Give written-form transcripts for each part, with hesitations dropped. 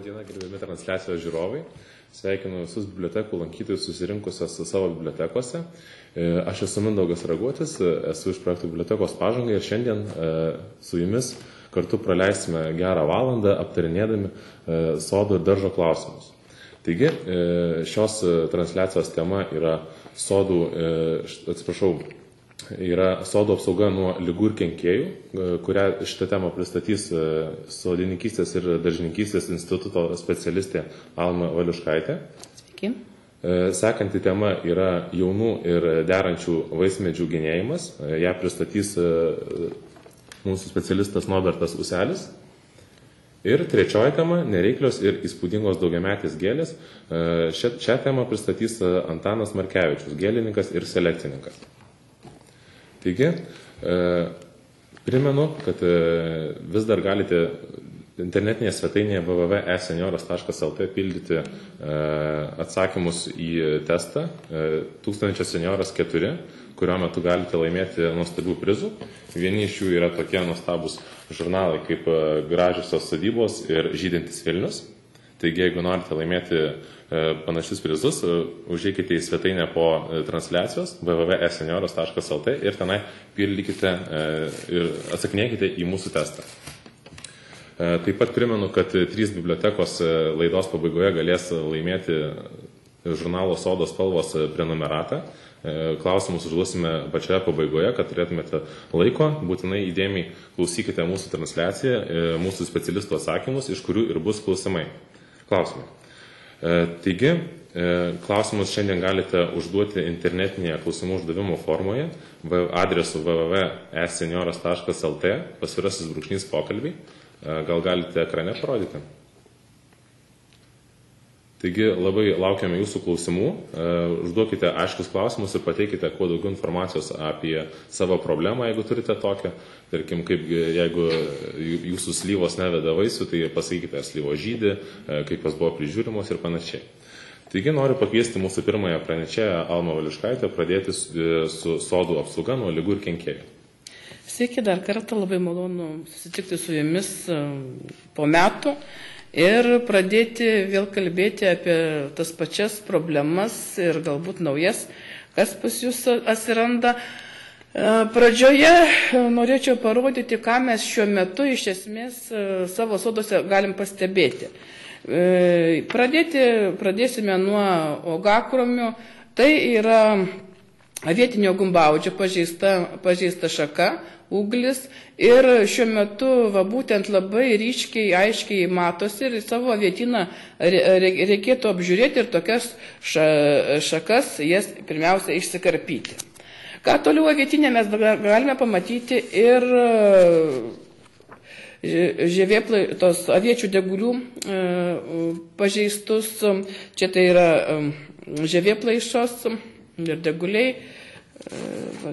Labadiena, gerbiami transliacijos žiūrovai. Sveikinu visus bibliotekų lankytojus susirinkusios savo bibliotekose. Aš esu Mindaugas Raguotis, esu iš projektų bibliotekos pažanga ir šiandien su jumis kartu praleisime gerą valandą aptarinėdami sodų ir daržo klausimus. Taigi, šios transliacijos tema yra sodų apsauga nuo ligų ir kenkėjų, kurią šitą temą pristatys Sodininkystės ir daržininkystės instituto specialistė Alma Valiuškaitė. Sveiki. Sekanti tema yra jaunų ir derančių vaismedžių genėjimas. Ją pristatys mūsų specialistas Norbertas Uselis. Ir trečioji tema – nereiklios ir įspūdingos daugiametės gėlės. Šią temą pristatys Antanas Markevičius, gėlininkas ir selekcininkas. Taigi, primenu, kad vis dar galite internetinėje svetainėje www.esenioras.lt pildyti atsakymus į testą 1000 senioras 4, kurio metu galite laimėti nuostabių prizų. Vieni iš jų yra tokie nuostabus žurnalai kaip Gražiosios sodybos ir Žydintis Vilnius. Taigi, jeigu norite laimėti panašius prizus, užeikite į svetainę po transliacijos www.esenioras.lt ir tenai pildykite ir atsakinėkite į mūsų testą. Taip pat primenu, kad 3 bibliotekos laidos pabaigoje galės laimėti žurnalo Sodos spalvos prenumeratą. Klausimus užduosime pačioje pabaigoje, kad turėtumėte laiko. Būtinai įdėmiai klausykite mūsų transliaciją, mūsų specialistų atsakymus, iš kurių ir bus klausimai. Taigi, klausimus šiandien galite užduoti internetinėje klausimų uždavimo formoje adresu www.esenioras.lt / pokalbiai. Gal galite ekrane parodyti? Taigi, labai laukiame jūsų klausimų. Užduokite aiškius klausimus ir pateikite kuo daugiau informacijos apie savo problemą, jeigu turite tokią. Tarkim, kaip jeigu jūsų slyvos neveda vaisių, tai pasakykite, ar slyvo žydi, kaip jos buvo prižiūrimos ir panašiai. Taigi, noriu pakviesti mūsų pirmąją pranešėją Almą Valiuškaitę pradėti su sodų apsauga nuo ligų ir kenkėjų. Sveiki, dar kartą labai malonu susitikti su jumis po metų. Ir pradėti vėl kalbėti apie tas pačias problemas ir galbūt naujas, kas pas jūs atsiranda. Pradžioje norėčiau parodyti, ką mes šiuo metu iš esmės savo sodose galim pastebėti. Pradėsime nuo uogakromių. Tai yra avietinio gumbaudžio pažeista šaka, ūglis, ir šiuo metu būtent labai ryškiai, aiškiai matosi ir savo avietyną reikėtų apžiūrėti ir tokias šakas jas pirmiausia išsikarpyti. Ką toliau avietinė mes galime pamatyti ir tos aviečių degulių pažeistus, čia tai yra žievėplaišos ir deguliai.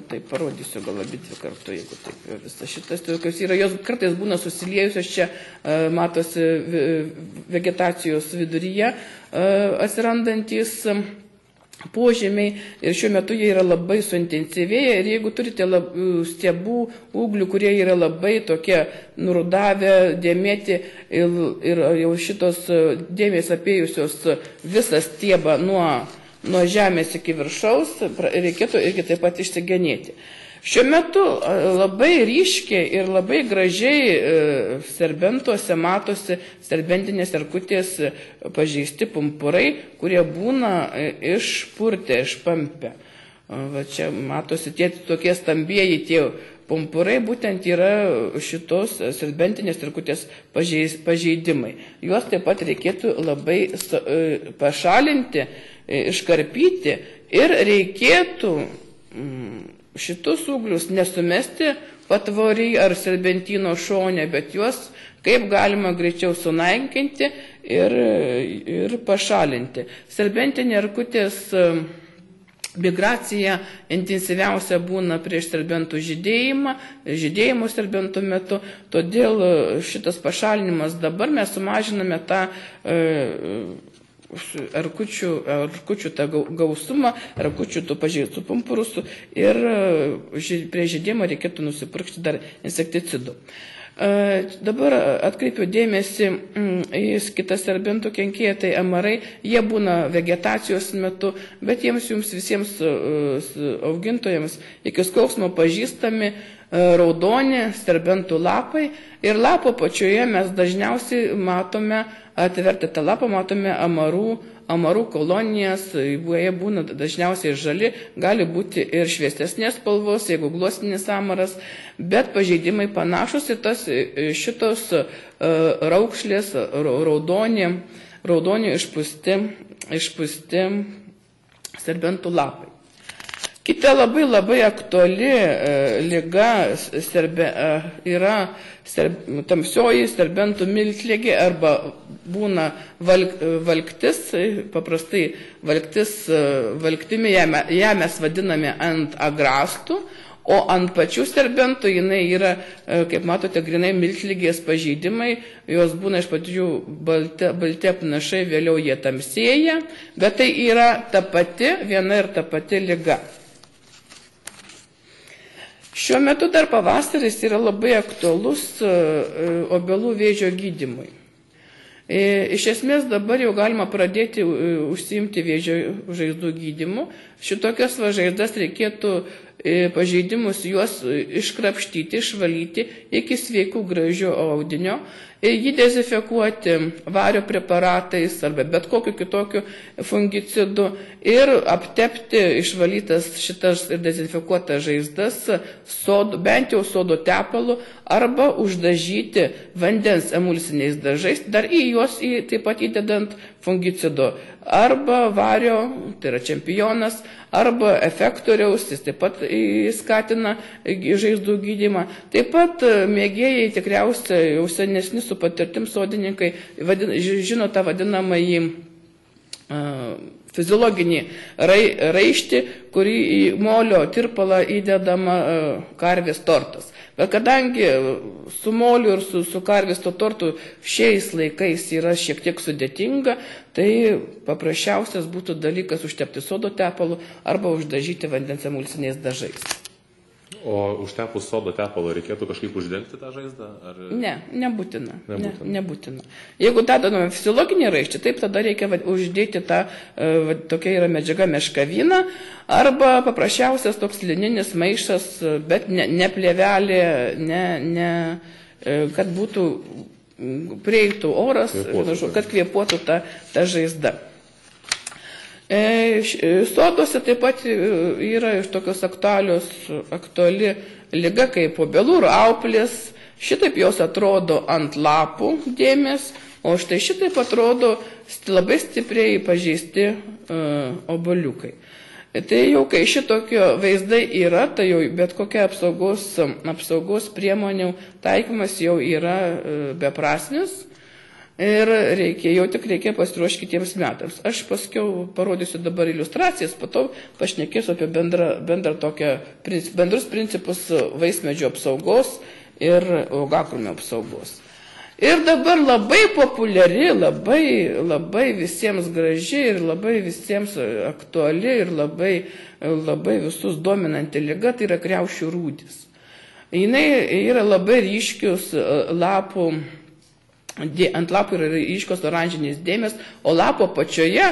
Taip parodysiu gal abidvi kartu, jeigu taip visas šitas tokios yra, jos kartais būna susiliejusios, čia matosi vegetacijos viduryje atsirandantis požemiai ir šiuo metu jie yra labai suintensyvėję ir jeigu turite stiebų, ūglių, kurie yra labai tokie nurudavę, dėmėti ir jau šitos dėmės apėjusios visą stiebą nuo žemės iki viršaus, reikėtų irgi taip pat išsigenėti. Šiuo metu labai ryškiai ir labai gražiai serbentuose matosi serbentinės erkutės pažeisti pumpurai, kurie būna išpurtę, išpampę. Va čia matosi tie tokie stambieji tie pumpurai, būtent yra šitos serbentinės erkutės pažeidimai. Juos taip pat reikėtų labai pašalinti, iškarpyti ir reikėtų šitus ūglius nesumesti patvoriai ar serbentyno šone, bet juos kaip galima greičiau sunaikinti ir pašalinti. Serbentinė erkutės migracija intensyviausia būna prieš serbentų žydėjimo serbentų metu, todėl šitas pašalinimas dabar mes sumažiname tą erkučių tą gausumą, erkučių tų pažeistų pumpurų ir prie žydėjimo reikėtų nusipirkti dar insekticidų. Dabar atkreipiu dėmesį į kitą serbentų kenkėją, tai amarai, jie būna vegetacijos metu, bet jums visiems augintojams iki skausmo pažįstami raudoni serbentų lapai ir lapo pačioje mes dažniausiai matome, atvertę tą lapą, matome amarų kolonijas, jie būna dažniausiai žali, gali būti ir šviesesnės spalvos, jeigu gluosninis amaras, bet pažeidimai panašus ir šitos raukšlės raudoni išpūsti serbentų lapai. Kita labai aktuali liga yra tamsioji serbentų miltligė arba būna valktis, paprastai valktimi ją mes vadiname ant agrastų, o ant pačių serbentų jinai yra, kaip matote, grinai miltligės pažeidimai, jos būna iš pradžių balti apnašai, vėliau jie tamsėja, bet tai yra viena ir ta pati liga. Šiuo metu dar pavasaris yra labai aktualus obelų vėžio gydymui. Iš esmės dabar jau galima pradėti užsiimti vėžio žaizdų gydymu. Šitokias žaizdas reikėtų pažeidimus juos iškrapštyti, išvalyti iki sveikų gražių audinio, jį dezinfekuoti vario preparatais arba bet kokiu kitokiu fungicidu ir aptepti išvalytas šitas ir dezinfekuotas žaizdas bent jau sodo tepalu arba uždažyti vandens emulsiniais dažais, dar į juos taip pat įdedant fungicido arba vario, tai yra čempionas, arba efektoriaus, jis taip pat skatina žaizdų gydymą. Taip pat mėgėjai tikriausiai jau senesni su patirtim sodininkai žino tą vadinamąjį fiziologinį raištį, kurį į molio tirpalą įdedama karvės tortas. Bet kadangi su moliu ir su karvės tortu šiais laikais yra šiek tiek sudėtinga, tai paprasčiausias būtų dalykas užtepti sodo tepalu arba uždažyti vandens emulsiniais dažais. O užtepus sodo tepalo reikėtų kažkaip uždengti tą žaizdą? Ar... Ne, nebūtina. Jeigu dedame fiziologinį raištį, taip tada reikia uždėti tą, tokia yra medžiaga meškavina, arba paprasčiausias toks lininis maišas, bet ne plėvelė, kad būtų prieitų oras, kad kvėpuotų ta žaizda. Soduose taip pat yra iš tokios aktuali liga kaip obelų rauplės, šitaip jos atrodo ant lapų dėmės, o štai šitaip atrodo labai stipriai pažeisti oboliukai. Tai jau kai šitokio vaizdai yra, tai jau bet kokia apsaugos priemonių taikymas jau yra beprasmis. Ir reikia pasiruošti kitiems metams. Aš paskiau parodysiu dabar iliustracijas, po to pašnekėsiu apie bendrus principus vaismedžio apsaugos ir uogakrūmio apsaugos. Ir dabar labai populiari, labai visiems graži ir labai visiems aktuali ir labai visus dominanti liga, tai yra kriaušių rūdys. Jinai yra labai ryškius lapų. Ant lapų yra ryškios oranžinės dėmės, o lapo pačioje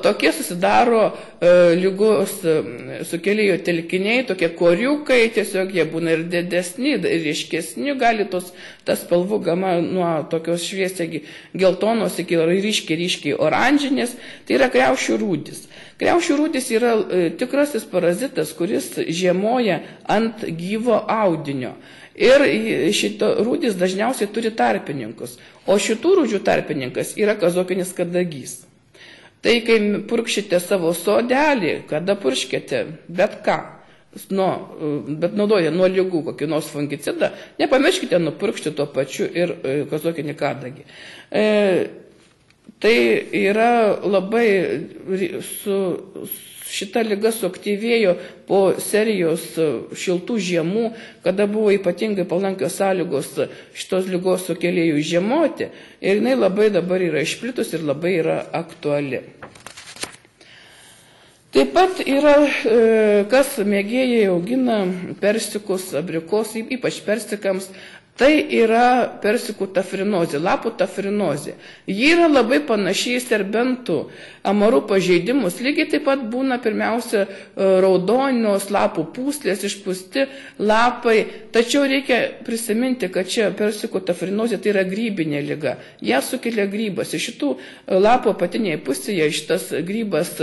tokie susidaro ligos sukėlėjo telkiniai, tokie koriukai, tiesiog jie būna ir didesni, ir ryškesni, gali ta spalvų gama nuo tokios šviesiai geltonos iki ryškiai oranžinės, tai yra kriaušių rūdis. Kriaušių rūdis yra tikrasis parazitas, kuris žiemoja ant gyvo audinio. Ir šito rūdis dažniausiai turi tarpininkus, o šitų rūdžių tarpininkas yra kazokinis kadagys. Tai kai purkšite savo sodelį, kada purškite bet ką, bet naudojate nuo ligų kokį nors fungicidą, nepamirškite nupurkšti tuo pačiu ir kazokinį kadagį. Tai yra labai šita liga suaktyvėjo po serijos šiltų žiemų, kada buvo ypatingai palankios sąlygos šitos ligos sukėlėjų žiemoti, ir jinai labai dabar yra išplitus ir labai yra aktuali. Taip pat yra, kas mėgėjai augina persikus, abrikos, ypač persikams, Tai yra persikų tafrinozė, lapų tafrinozė. Ji yra labai panašiai į serbentų amarų pažeidimus. Lygiai taip pat būna pirmiausia raudonios lapų pūslės, išpūsti lapai. Tačiau reikia prisiminti, kad čia persikų tafrinozė tai yra grybinė liga. Ją sukelia grybas. Iš šitų lapų apatinėje pusėje šitas grybas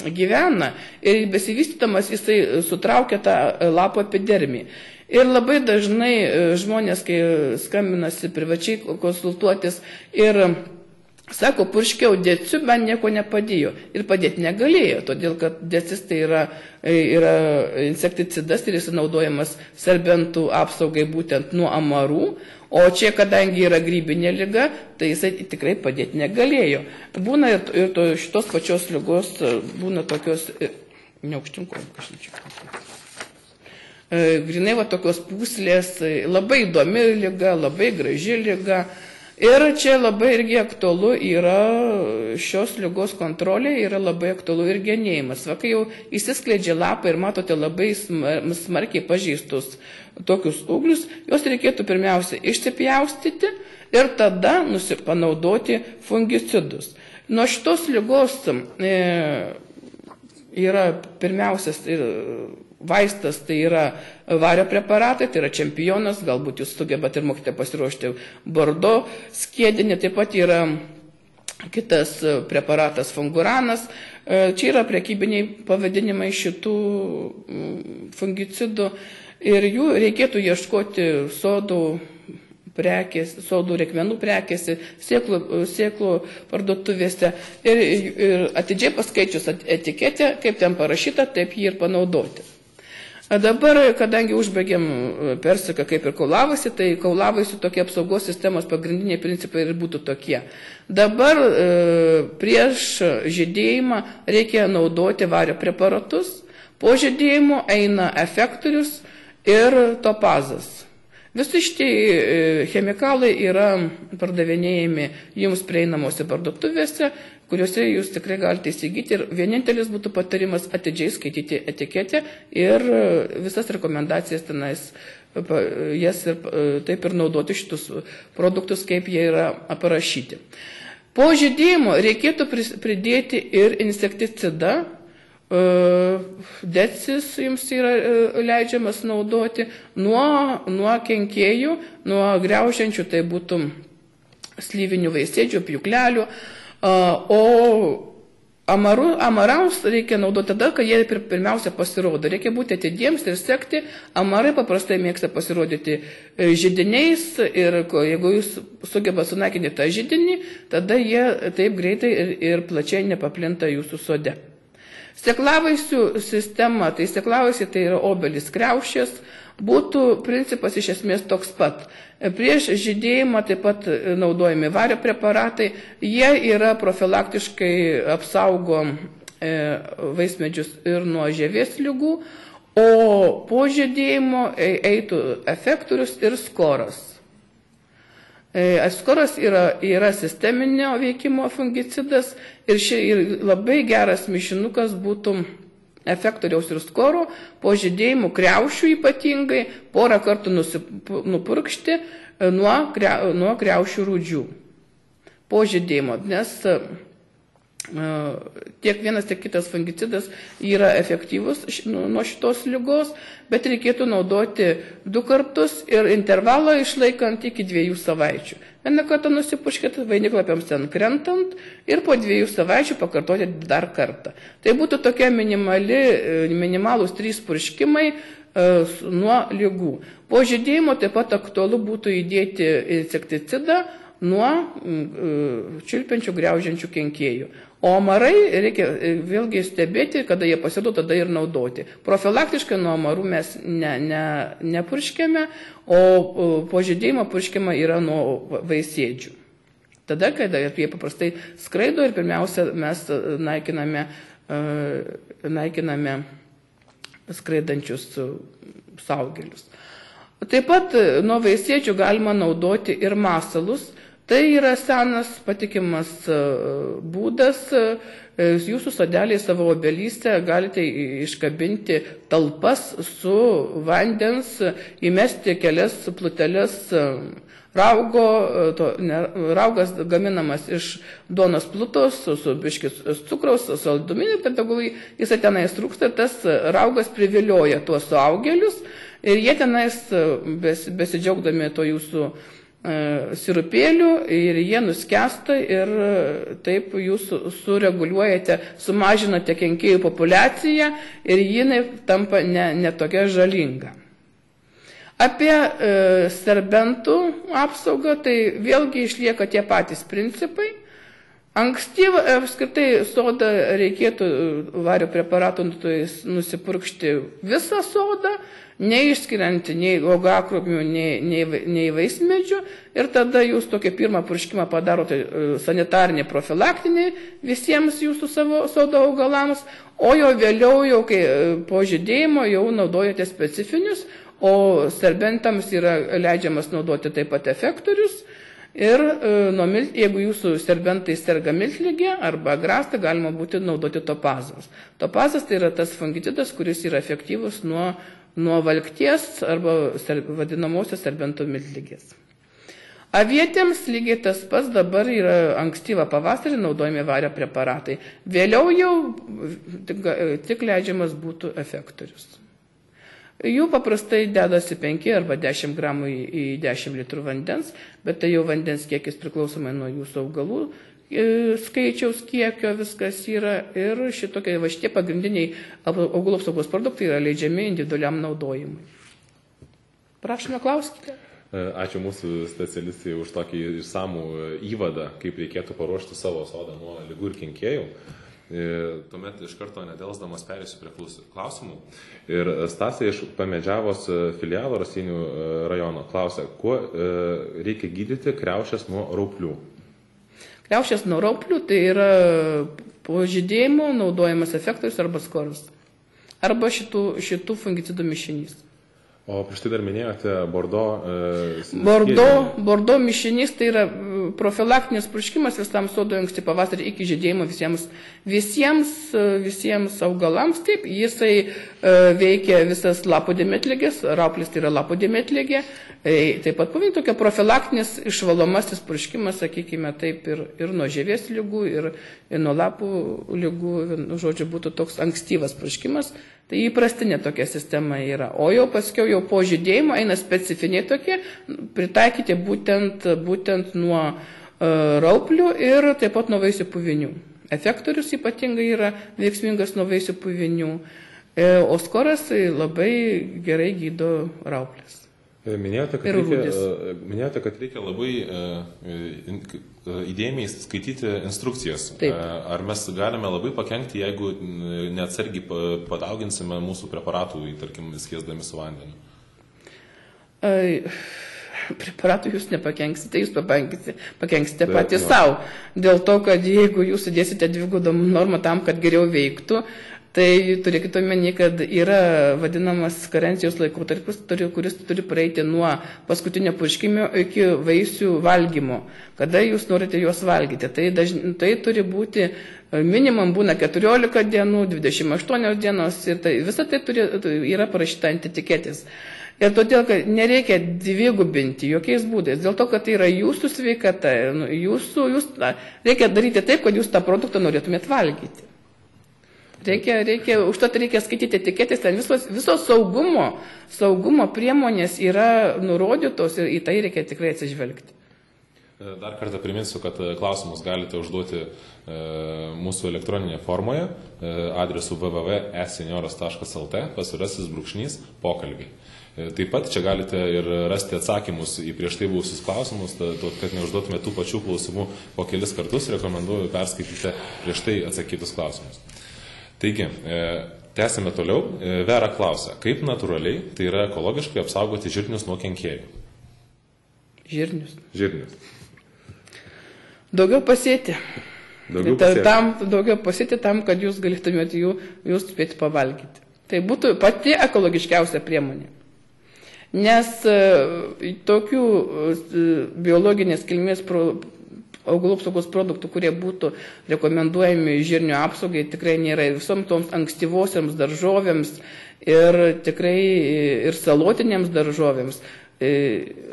gyvena ir besivystydamas jisai sutraukia tą lapo epidermį. Ir labai dažnai žmonės, kai skambinasi privačiai konsultuotis ir sako, purškiau deciu, man nieko nepadėjo. Ir padėti negalėjo, todėl kad decis tai yra insekticidas ir jis naudojamas serbentų apsaugai būtent nuo amarų. O čia, kadangi yra grybinė liga, tai jisai tikrai padėti negalėjo. Būna ir šitos pačios ligos būna tokios, neaukštinkom kažkaip. Grinai va tokios pūslės, labai įdomi liga, labai graži liga. Ir čia labai irgi aktualu yra šios ligos kontrolė, yra labai aktualu ir genėjimas. Va, kai jau įsiskleidžia lapai ir matote labai smarkiai pažeistus tokius ūglius, juos reikėtų pirmiausia išsipjaustyti ir tada panaudoti fungicidus. Nuo šitos ligos yra pirmiausias vaistas, tai yra vario preparatai, tai yra čempionas, galbūt jūs sugebat ir mokite pasiruošti bordo skiedinį, taip pat yra kitas preparatas funguranas. Čia yra prekybiniai pavadinimai šitų fungicidų ir jų reikėtų ieškoti sodų reikmenų prekėse, sėklų parduotuvėse ir atidžiai paskaičius etiketę, kaip ten parašyta, taip jį ir panaudoti. Dabar, kadangi užbaigėm persiką kaip ir kaulavasi, tai kaulavasi tokie apsaugos sistemos pagrindiniai principai ir būtų tokie. Dabar prieš žydėjimą reikia naudoti vario preparatus, po žydėjimo eina efektorius ir topazas. Visi šitie chemikalai yra pardavinėjami jums prieinamuose parduotuvėse, kuriuose jūs tikrai galite įsigyti ir vienintelis būtų patarimas atidžiai skaityti etiketę ir visas rekomendacijas tenais, jas ir taip ir naudoti šitus produktus, kaip jie yra aprašyti. Po žydėjimo reikėtų pridėti ir insekticidą. Decis jums yra leidžiamas naudoti nuo kenkėjų, nuo griaužiančių, tai būtų slyvinių vaisėdžių, pjūklelių, o amarams reikia naudoti tada, kai jie pirmiausia pasirodo. Reikia būti atidiems ir sekti. Amarai paprastai mėgsta pasirodyti židiniais ir jeigu jūs sugeba sunaikinti tą židinį, tada jie taip greitai ir plačiai nepaplinta jūsų sode. Sėklavaisių sistema, tai sėklavaisiai tai yra obelis kriaušės, būtų principas iš esmės toks pat. Prieš žydėjimą taip pat naudojami vario preparatai, jie yra profilaktiškai apsaugo vaismedžius ir nuo žievės ligų, o po žydėjimo eitų efektorius ir skoras. Skoras yra sisteminio veikimo fungicidas ir labai geras mišinukas būtų efektoriaus ir skoro, po žydėjimų kriaušių ypatingai, porą kartų nupurkšti nuo kriaušių rūdžių. Po žydėjimo, nes tiek vienas, tiek kitas fungicidas yra efektyvus nuo šitos ligos, bet reikėtų naudoti 2 kartus ir intervalą išlaikant iki 2 savaičių. Vieną kartą nusipurškit vainiklapiams ten krentant ir po 2 savaičių pakartoti dar kartą. Tai būtų tokie minimalūs 3 purškimai nuo ligų. Po žydėjimo taip pat aktualu būtų įdėti insekticidą nuo čiulpiančių, griaužiančių kenkėjų. O amarai reikia vėlgi stebėti, kada jie pasirodo, tada ir naudoti. Profilaktiškai nuo amarų mes nepurškiame, o po žydėjimo purškiama yra nuo vaisėdžių. Tada, kada jie paprastai skraido ir pirmiausia mes naikiname skraidančius saugelius. Taip pat nuo vaisėdžių galima naudoti ir masalus. Tai yra senas patikimas būdas. Jūsų sodeliai savo obelyste galite iškabinti talpas su vandens, įmesti kelias pluteles raugo. Raugas gaminamas iš duonos plutos su biškis cukraus, saldumynų, ir tada jisai tenais trūksta, tas raugas privilioja tuos suaugėlius ir jie tenais besidžiaugdami to jūsų sirupėlių ir jie nuskęsta ir taip jūs sureguliuojate, sumažinate kenkėjų populiaciją ir jinai tampa ne tokia žalinga. Apie serbentų apsaugą tai vėlgi išlieka tie patys principai. Ankstyvą apskritai sodą reikėtų vario preparatų nusipurkšti visą sodą, neišskiriant nei uogakrūmių, nei vaismedžių, ir tada jūs tokį pirmą purškimą padarote sanitarinį, profilaktinį visiems jūsų savo sodo augalams, o jau vėliau, jau kai po žydėjimo jau naudojate specifinius, o serbentams yra leidžiamas naudoti taip pat efektorius. Ir jeigu jūsų serbentai serga miltligė arba agrasta, galima būti naudoti topazas. Topazas tai yra tas fungicidas, kuris yra efektyvus nuo valkties arba vadinamosios serbentų miltligės. Avietėms lygiai tas pats, dabar yra ankstyvą pavasarį naudojami vario preparatai. Vėliau jau tik leidžiamas būtų efektorius. Jų paprastai dedasi 5 arba 10 gramų į 10 litrų vandens, bet tai jau vandens kiekis priklausomai nuo jūsų augalų skaičiaus kiekio viskas yra, ir šitie pagrindiniai augalų apsaugos produktai yra leidžiami individualiam naudojimui. Prašome, klauskite. Ačiū mūsų specialistai už tokį išsamų įvadą, kaip reikėtų paruošti savo sodą nuo ligų ir kenkėjų. Tuomet iš karto nedelsdamas perėsiu prie klausimų. Ir Stasė iš Pamedžiavos filialo Raseinių rajono klausia, kuo reikia gydyti kriaušės nuo rauplių? Kriaušės nuo rauplių tai yra po žydėjimo naudojamas efektorius arba skoras. Arba šitų fungicidų mišinys. O prieš tai dar minėjote Bordo mišinys, tai yra profilaktinis purškimas visam sodui anksti pavasarį iki žydėjimo visiems augalams. Taip, jisai veikia visas lapų dėmėtligės, rauplis tai yra lapų dėmėtligė. Taip pat paveikia tokia profilaktinis išvalomasis purškimas, sakykime taip, ir nuo žievės ligų, ir nuo lapų ligų, žodžiu, būtų toks ankstyvas purškimas. Tai įprastinė tokia sistema yra. O jau paskiau, jau po žydėjimo eina specifiniai tokie, pritaikyti būtent nuo rauplių ir taip pat nuo vaisių puvinių. Efektorius ypatingai yra veiksmingas nuo vaisių puvinių, o skoras labai gerai gydo rauplės. Minėjote, kad reikia labai įdėmiai skaityti instrukcijas. Taip. Ar mes galime labai pakenkti, jeigu neatsargiai padauginsime mūsų preparatų, tarkim, skiesdami su vandeniu? Preparatų jūs nepakenksite, jūs pakenksite patys savo. Dėl to, kad jeigu jūs sudėsite dvigubą normą tam, kad geriau veiktų, tai turėkite omeny, kad yra vadinamas karencijos laikotarpis, kuris turi praeiti nuo paskutinio purškimo iki vaisių valgymo, kada jūs norite juos valgyti. Tai turi būti minimum būna 14 dienų, 28 dienos, ir visą tai yra parašyta ant etiketės. Ir todėl, kad nereikia dvigubinti jokiais būdais, dėl to, kad tai yra jūsų sveikata, reikia daryti taip, kad jūs tą produktą norėtumėt valgyti. Užtat reikia skaityti etiketės, ten visos saugumo priemonės yra nurodytos ir į tai reikia tikrai atsižvelgti. Dar kartą priminsiu, kad klausimus galite užduoti mūsų elektroninėje formoje adresu www.esenioras.lt /pokalbiai. Taip pat čia galite ir rasti atsakymus į prieš tai buvusius klausimus, kad neužduotume tų pačių klausimų po kelis kartus, rekomenduoju perskaityti prieš tai atsakytus klausimus. Taigi, tęsime toliau. Vera klausia, kaip natūraliai, tai yra ekologiškai apsaugoti žirnius nuo kenkėjų? Žirnius. Daugiau pasėti. Daugiau pasėti tam, kad jūs galėtumėte jūs spėti pavalgyti. Tai būtų pati ekologiškiausia priemonė. nes tokių biologinės kilmės augalų apsaugos produktų, kurie būtų rekomenduojami žirnių apsaugai, tikrai nėra. Ir visoms toms ankstyvosiams daržovėms ir tikrai ir salotinėms daržovėms,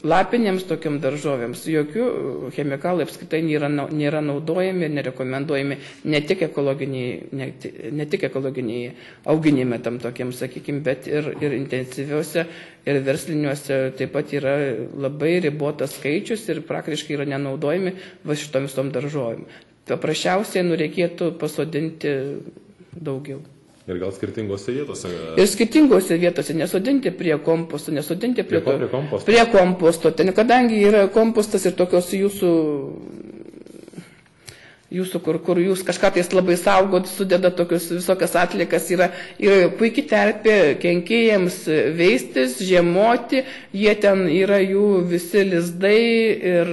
lapinėms tokiam daržovėms jokių chemikalų apskritai nėra naudojami ir nerekomenduojami ne tik ekologiniai auginime tam tokiam, sakykime, bet ir intensyviuose ir versliniuose taip pat yra labai ribotas skaičius ir praktiškai yra nenaudojami va šitom visom daržovėm. Paprasčiausiai reikėtų pasodinti daugiau. Ir gal skirtingose vietose? Ir skirtingose vietose, nesodinti prie komposto, nesodinti prie komposto. Prie komposto. Ten, kadangi yra kompostas ir tokios jūsų kur jūs kažką tais labai saugot, sudeda tokius visokias atliekas, yra puikiai terpė kenkėjams veistis, žiemoti, jie ten yra jų visi lizdai ir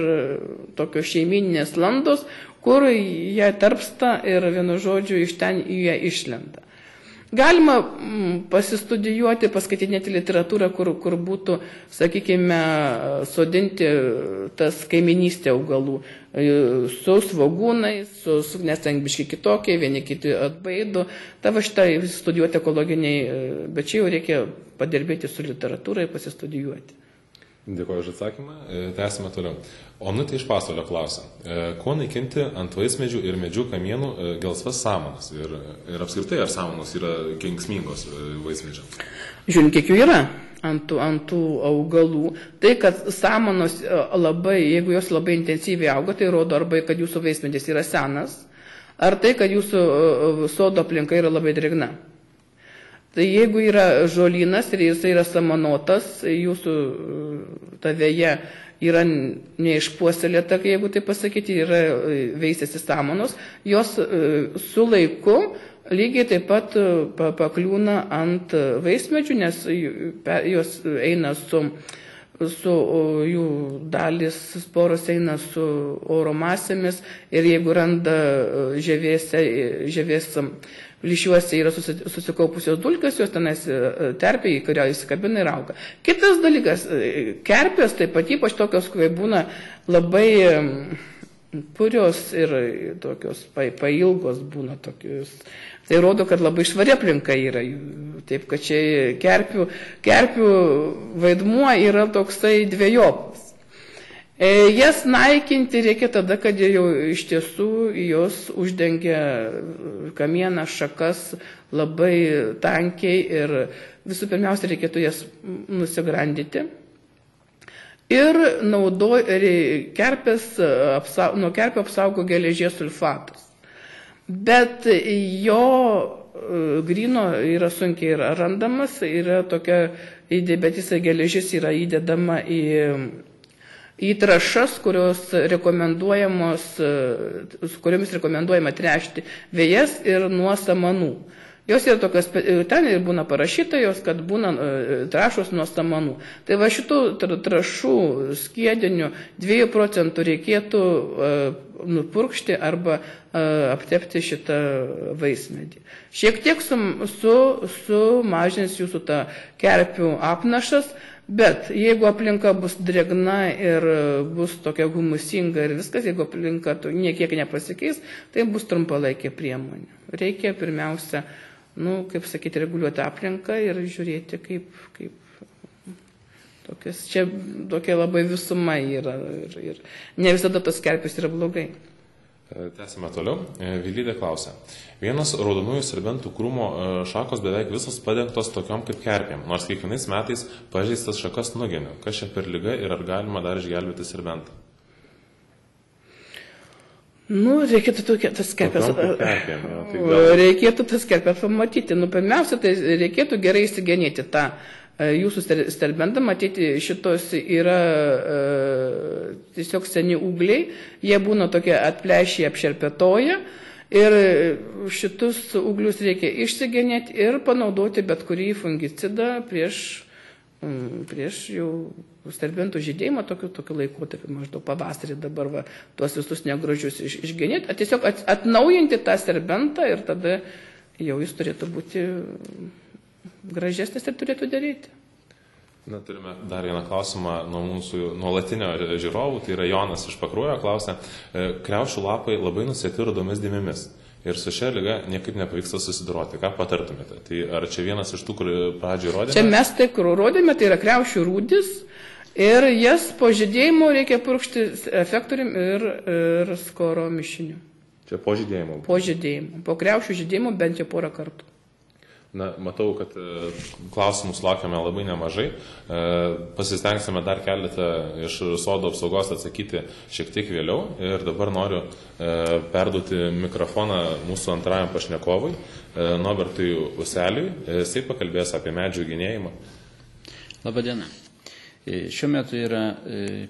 tokios šeimininės landos, kur jie tarpsta ir vienu žodžiu iš ten jie išlenda. Galima pasistudijuoti, paskaitinėti literatūrą, kur būtų, sakykime, sodinti tas kaiminystė augalų su svogūnais, nes ten biški kitokie, vieni kiti atbaido. Ta va šitą studijuoti ekologiniai, bet čia jau reikia padirbėti su literatūra ir pasistudijuoti. Dėkuoju už atsakymą. Tęsime toliau. Onutė iš Pasvalio klausia, ko naikinti ant vaismedžių ir medžių kamienų gelsvas samanas ir apskritai ar samanos yra kenksmingos vaismedžiams? Žiūrint, kiek jų yra ant tų augalų. Tai, kad samanos labai, jeigu jos labai intensyviai auga, tai rodo arba, kad jūsų vaismedis yra senas, ar tai, kad jūsų sodo aplinka yra labai drėgna. Tai jeigu yra žolynas ir jis yra samanotas, jūsų ta veja yra neišpuoselėta, jeigu tai pasakyti, yra veisėsi samanos, jos su laiku lygiai taip pat pakliūna ant vaismedžių, nes jos eina su jų dalis sporos eina su oro masėmis ir jeigu randa žievės plyšiuose yra susikaupusios dulkės, jos tenais terpė, į kurią įsikabina ir auga. Kitas dalykas, kerpės taip pat ypač tokios, kai būna labai purios ir tokios pailgos būna tokios. Tai rodo, kad labai švari aplinka yra. Taip, kad čia kerpių vaidmuo yra toksai dvejopas. Jas naikinti reikia tada, kad jau iš tiesų jos uždengia kamieną, šakas labai tankiai ir visų pirmiausia reikėtų jas nusigrandyti. Ir nuo kerpio apsaugo geležies sulfatas. Bet jo gryno yra sunkiai randamas, yra tokia, bet jisai geležis yra įdedama į trąšas, kuriomis rekomenduojama tręšti vejas ir nuo samanų. Jos yra tokios, ten ir būna parašyta jos, kad būna trąšos nuo samanų. Tai va šitų trąšų skiedinių 2 procentų reikėtų nupurkšti arba aptepti šitą vaismedį. Šiek tiek sumažins jūsų tą kerpių apnašas, bet jeigu aplinka bus drėgna ir bus tokia humusinga ir viskas, jeigu aplinka niekiek nepasikeis, tai bus trumpalaikė priemonė. Reikia pirmiausia, kaip sakyti, reguliuoti aplinką ir žiūrėti, kaip tokias, čia tokia labai visuma yra ir ne visada tos kerpės yra blogai. Tęsime toliau. Vilytė klausia. Vienos raudonųjų serbentų krūmo šakos beveik visos padengtos tokiom kaip kerpėm, nors kiekvienais metais pažeistas šakas nugenia. Kas čia per liga ir ar galima dar išgelbėti serbentą? Reikėtų tas kerpės. Reikėtų tas kerpės pamatyti. Pirmiausia, tai reikėtų gerai įsigenėti tą jūsų serbentą, matyti, šitos yra tiesiog seni ūgliai, jie būna tokie atplešę, apšerpetoję ir šitus ūglius reikia išsigenėti ir panaudoti bet kurį fungicidą prieš jau serbentų žydėjimą tokiu laikotarpiu, maždaug pavasarį dabar tuos visus negražius išgenėti, tiesiog atnaujinti tą serbentą ir tada jau jis turėtų būti gražesnis ir turėtų daryti. Na, turime dar vieną klausimą nuo mūsų nuolatinio žiūrovų, tai yra Jonas iš Pakruojo klausia, kriaušių lapai labai nusėti rudomis dėmėmis ir su šia liga niekaip nepavyksta susidoroti. Ką patartumėte? Tai ar čia vienas iš tų, kur pradžioj rodėme? Čia mes tai, kur rodėme, tai yra kriaušių rūdis ir jas po žydėjimo reikia purkšti efektorium ir skoro mišiniu. Čia po žydėjimo? Po žydėjimo. Po kriaušių žydėjimo bent jau porą kartų. Na, matau, kad klausimus laukiame labai nemažai. Pasistengsime dar keletą iš sodo apsaugos atsakyti šiek tiek vėliau. Ir dabar noriu perduoti mikrofoną mūsų antrajam pašnekovui, Norbertui Useliui. Jisai pakalbės apie medžių genėjimą. Labadiena. Šiuo metu yra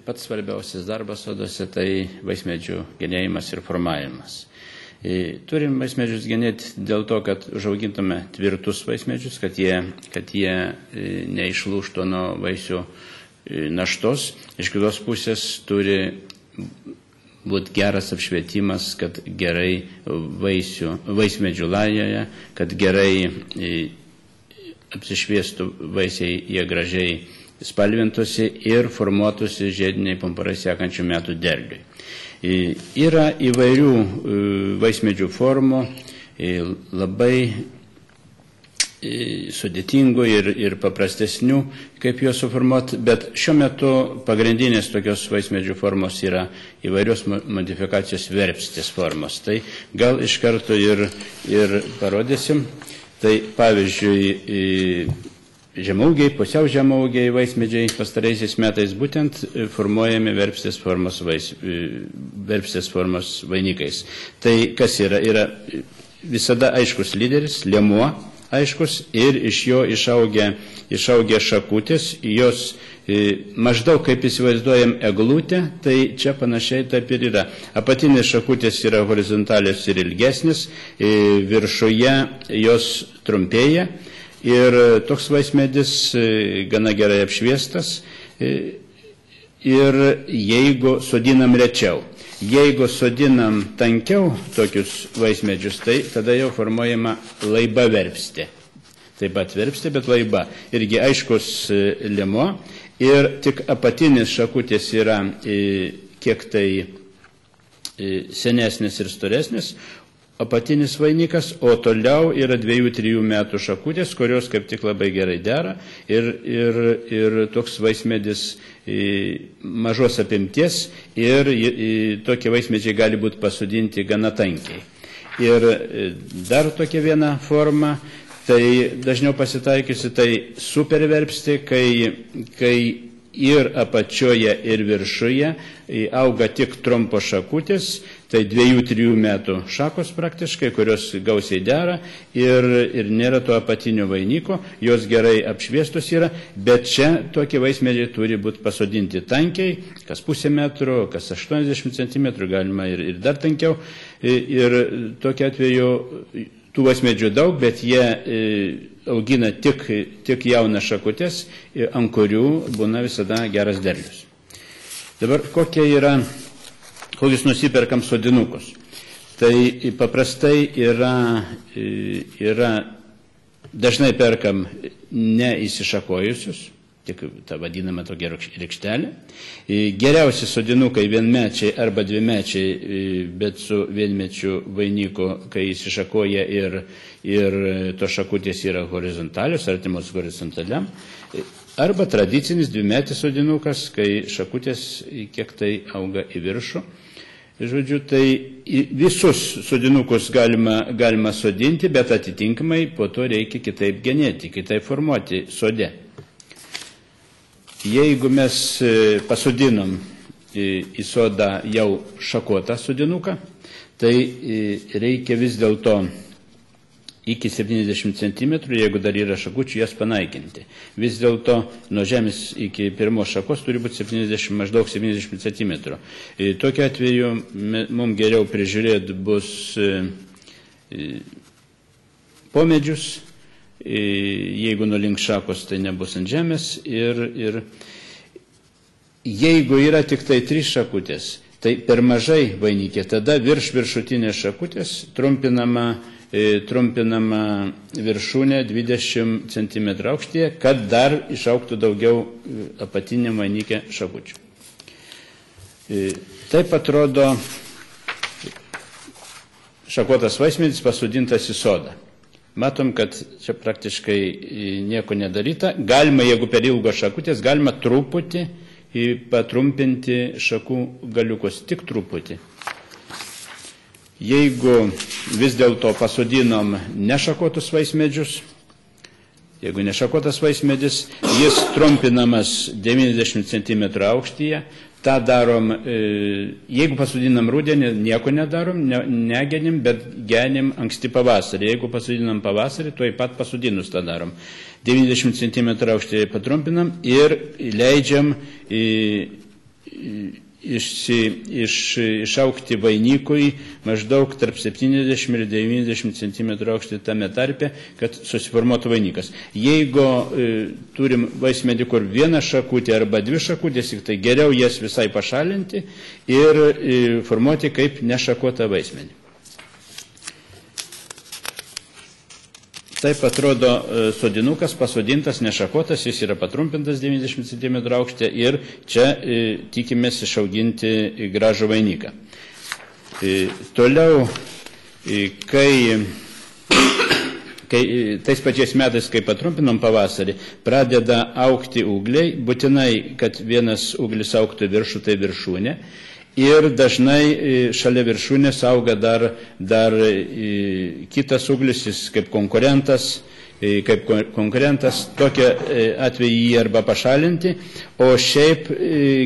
pats svarbiausias darbas sodose, tai vaismedžių genėjimas ir formavimas. Turim vaismedžius genėti dėl to, kad užaugintume tvirtus vaismedžius, kad jie neišlūžtų nuo vaisių naštos. Iš kitos pusės turi būti geras apšvietimas, kad gerai vaismedžių lajoje, kad gerai apsišviestų vaisiai, jie gražiai spalvintųsi ir formuotųsi žiediniai pumpurai sekančių metų derliui. Yra įvairių vaismedžių formų, labai sudėtingų ir paprastesnių, kaip juos suformuoti, bet šiuo metu pagrindinės tokios vaismedžių formos yra įvairios modifikacijos verpstės formos. Tai gal iš karto ir parodysim. Tai pavyzdžiui, žemaugiai, pusiau žemaugiai vaismedžiai pastaraisiais metais būtent formuojami verpstės formos vainikais. Tai kas yra? Yra visada aiškus lyderis, liemuo aiškus ir iš jo išaugę šakutės, jos maždaug kaip įsivaizduojam eglutę, tai čia panašiai taip ir yra. Apatinės šakutės yra horizontalios ir ilgesnis, viršuje jos trumpėja. Ir toks vaismedis gana gerai apšviestas ir jeigu sodinam rečiau. Jeigu sodinam tankiau tokius vaismedžius, tai tada jau formuojama laiba verpstė. Taip pat verpstė, bet laiba. Irgi aiškus liemuo ir tik apatinis šakutės yra kiek tai senesnis ir storesnis, apatinis vainikas, o toliau yra 2-3 metų šakutės, kurios kaip tik labai gerai dera ir toks vaismedis mažos apimties ir tokie vaismedžiai gali būti pasodinti gana tankiai. Ir dar tokia viena forma, tai dažniau pasitaikiusi, tai superverpstė, kai ir apačioje ir viršuje auga tik trumpos šakutės, tai 2-3 metų šakos praktiškai, kurios gausiai dera ir nėra to apatinio vainiko, jos gerai apšviestos yra, bet čia tokie vaismedžiai turi būti pasodinti tankiai, kas pusę metro, kas 80 cm, galima ir dar tankiau. Ir tokiu atveju tų vaismedžių daug, bet jie augina tik jaunas šakutės, ant kurių būna visada geras derlius. Dabar kokius nusiperkam sodinukus. Tai paprastai yra dažnai perkam neįsišakojusius, tik tą vadinamą tokią rykštelę. Geriausi sodinukai vienmečiai arba dvimečiai, bet su vienmečiu vainiku, kai įsišakoja ir tos šakutės yra horizontalios, artimos horizontaliam. Arba tradicinis dvimetis sodinukas, kai šakutės kiek tai auga į viršų. Žodžiu, tai visus sodinukus galima sodinti, bet atitinkamai po to reikia kitaip genėti, kitaip formuoti sode. Jeigu mes pasodinom į sodą jau šakotą sodinuką, tai reikia vis dėlto iki 70 cm, jeigu dar yra šakučių, jas panaikinti. Vis dėlto nuo žemės iki pirmos šakos turi būti maždaug 70 cm. Tokiu atveju mums geriau prižiūrėti bus pomedžius, jeigu nulink šakos, tai nebus ant žemės ir jeigu yra tik tai 3 šakutės, tai per mažai vainikė, tada viršutinės šakutės trumpinama trumpinama viršūnė 20 cm aukštyje, kad dar išauktų daugiau apatiniam vainike šakučių. Taip atrodo šakotas vaismedis pasodintas į sodą. Matom, kad čia praktiškai nieko nedaryta. Galima, jeigu per ilgos šakutės, galima truputį patrumpinti šakų galiukus, tik truputį. Jeigu vis dėlto pasodinom nešakotus vaismedžius, jeigu nešakotas vaismedis, jis trumpinamas 90 cm aukštyje. Ta darom, jeigu pasodinam rudenį, nieko nedarom, negenim, bet genim anksti pavasarį. Jeigu pasodinam pavasarį, tuoj pat pasodinus tą darom. 90 cm aukštyje patrumpinam ir leidžiam išaukti vainikui maždaug tarp 70 ir 90 cm aukštį tame tarpe, kad susiformuotų vainikas. Jeigu turim vaismedį, kur viena šakutė arba dvi šakutės, tai geriau jas visai pašalinti ir formuoti kaip nešakotą vaismedį. Taip atrodo sodinukas pasodintas, nešakotas, jis yra patrumpintas 90 cm aukštė ir čia tikimės išauginti gražų vainiką. Toliau, kai tais pačiais metais, kai patrumpinom pavasarį, pradeda aukti ūgliai, būtinai, kad vienas ūglis auktų viršų, tai viršūnė. Ir dažnai šalia viršūnės auga dar kitas ūglis, jis kaip konkurentas, tokia atveju jį arba pašalinti, o šiaip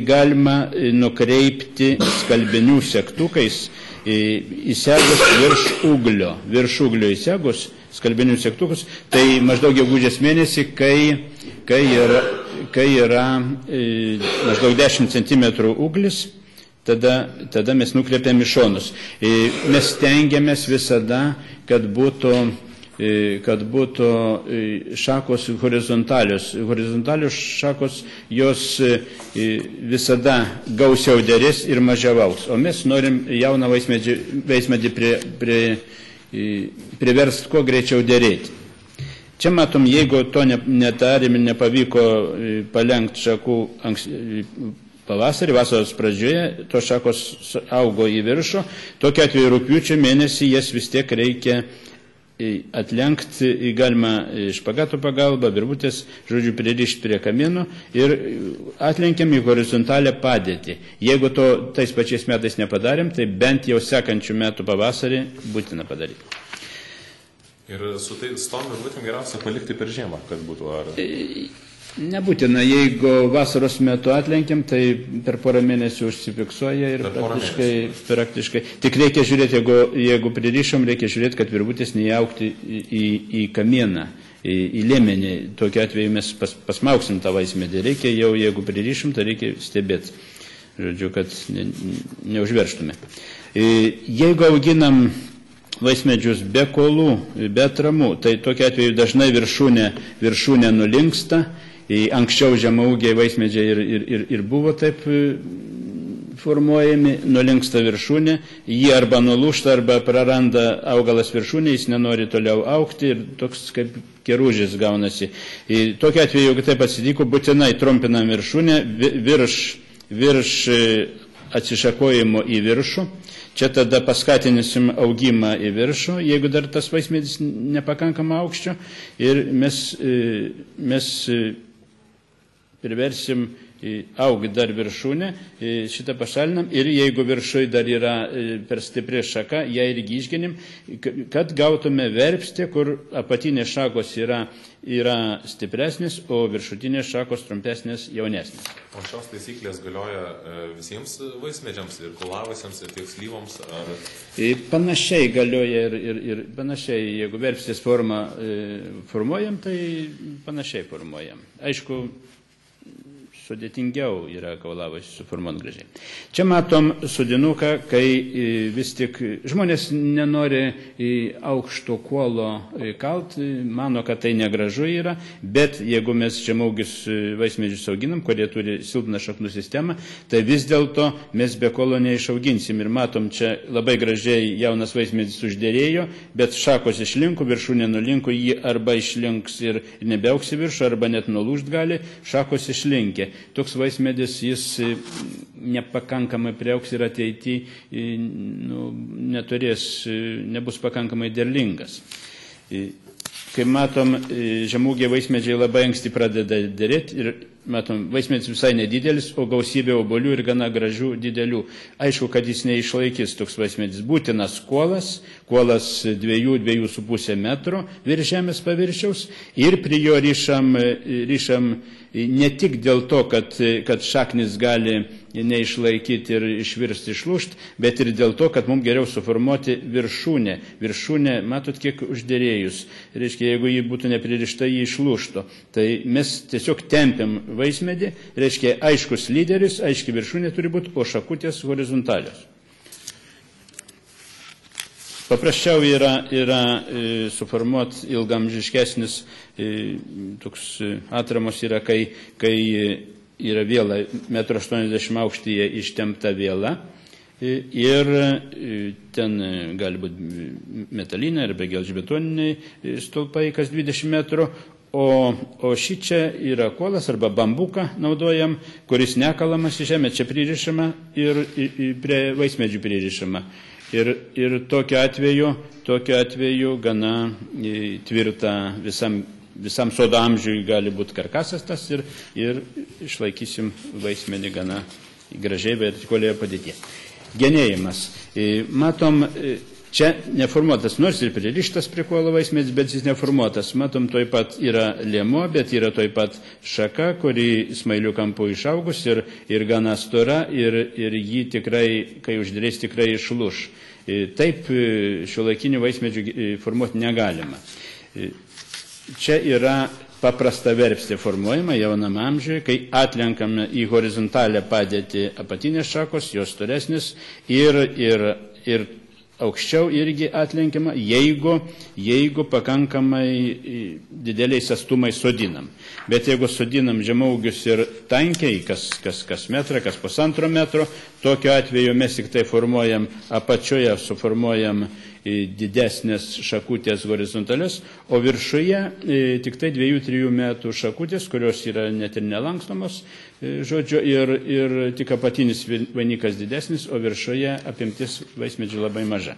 galima nukreipti skalbinių segtukais įsegus virš ūglio įsegus skalbinių segtukus, tai maždaug gegužės mėnesį, kai yra maždaug 10 cm ūglis, tada mes nukreipiam į šonus. Mes stengiamės visada, kad būtų šakos horizontalios. Horizontalios šakos jos visada gausiau derės ir mažiau augs. O mes norim jauną vaismedį priversti kuo greičiau derėti. Čia matom, jeigu to nedarėm ir nepavyko palenkti šakų pavasarį, vasaros pradžioje, tos šakos augo į viršų, tokia atveju rugpjūčio mėnesį jas vis tiek reikia atlenkti, galima špagato pagalba, virvutės, žodžiu, pririšti prie kamieno ir atlenkiam į horizontalę padėtį. Jeigu to tais pačiais metais nepadarėm, tai bent jau sekančių metų pavasarį būtina padaryti. Ir su tom virvutėm geriausia palikti per žiemą, kad būtų ar... Nebūtina, jeigu vasaros metu atlenkiam, tai per porą mėnesių užsifiksuoja ir praktiškai. Tik reikia žiūrėti, jeigu pririšom, reikia žiūrėti, kad virvutės neįaugti į kamieną, į liemenį. Tokiu atveju mes pasmauksim tą vaismedį. Reikia jau, jeigu pririšom, tai reikia stebėti, žodžiu, kad neužverštume. Jeigu auginam vaismedžius be kolų, be atramų, tai tokiu atveju dažnai viršūnė nulinksta. Anksčiau žemaūgiai vaismedžiai ir buvo taip formuojami, nulinksta viršūnė, jį arba nulūžta, arba praranda augalas viršūnė, jis nenori toliau augti ir toks kaip keružis gaunasi. Tokiu atveju, jeigu taip atsitiko, būtinai trumpinam viršūnę virš atsišakojimo į viršų. Čia tada paskatinysim augimą į viršų, jeigu dar tas vaismedis nepakankama aukščio, ir mes priversim augi dar viršūnę, šitą pašalinam, ir jeigu viršui dar yra per stipri šaka, ją irgi išgenim, kad gautume verpstę, kur apatinės šakos yra stipresnės, o viršutinės šakos trumpesnės, jaunesnės. O šios taisyklės galioja visiems vaismedžiams, ir kulavasiams, ir tiek slyvoms? Ar... Panašiai galioja ir panašiai, jeigu verpstės formą formuojam, tai panašiai formuojam. Aišku, sudėtingiau yra kaulavaizdžius suformuoti gražiai. Čia matom sodinuką, kai vis tik žmonės nenori aukšto kuolo kalt, mano, kad tai negražu yra, bet jeigu mes žemaugius vaismedžius auginam, kurie turi silpną šaknų sistemą, tai vis dėlto mes be kuolo neišauginsim. Ir matom, čia labai gražiai jaunas vaismedis užderėjo, bet šakos išlinko, viršūnė nulinko, jį arba išlinks ir nebeauks į viršų, arba net nulūžt gali, šakos išlinkė. Toks vaismedis, jis nepakankamai priauks ir ateityje nebus pakankamai derlingas. Kai matom, žemūgiai vaismedžiai labai anksti pradeda derėti ir matom, vaismedis visai nedidelis, o gausybė obuolių ir gana gražių didelių. Aišku, kad jis neišlaikys toks vaismedis. Būtinas kuolas 2–2,5 metro virš žemės paviršiaus ir prie jo ryšam ne tik dėl to, kad šaknis gali neišlaikyti ir išvirsti išlūšti, bet ir dėl to, kad mums geriau suformuoti viršūnę. Viršūnė, matot, kiek užderėjus. Reiškia, jeigu jį būtų nepririšta, jį išlūštų. Tai mes tiesiog tempiam vaismedį, reiškia, aiškus lyderis, aiški viršūnė turi būti, o šakutės horizontalios. Paprasčiau yra suformuoti ilgamžiškesnis toks atramos yra, kai yra vėla 1,80 m aukštyje ištempta vėla ir ten gali būti metalinė arba gelžbetoniniai stulpai kas 20 metrų, o šičia yra kuolas arba bambuką naudojam, kuris nekalamas į žemę, čia pririšama ir prie vaismedžių pririšama. Ir tokiu atveju gana tvirta visam sodo amžiui gali būti karkasas tas ir išlaikysim vaismenį gana gražiai vertikalioje padėtyje. Genėjimas. Matom, čia neformuotas, nors ir pririštas prie kuolo vaismedis, bet jis neformuotas. Matom, toj pat yra lėmuo, bet yra toj pat šaka, kuri smailių kampų išaugus ir gana stora ir jį tikrai, kai uždėrės, tikrai išlūš. Taip šiuolaikinių vaismedžių formuoti negalima. Čia yra paprasta verpstė formuojama jaunam amžiui, kai atlenkame į horizontalę padėtį apatinės šakos, jos storesnis ir aukščiau irgi atlenkiama, jeigu pakankamai dideliais atstumais sodinam. Bet jeigu sodinam žemaugius ir tankiai, kas metrą, kas 1,5 metro, tokiu atveju mes tik tai formuojam apačioje, suformuojam didesnės šakutės horizontalios, o viršuje tik tai 2–3 metų šakutės, kurios yra net ir nelankstomos, žodžiu, ir tik apatinis vainikas didesnis, o viršuje apimtis vaismedžių labai maža.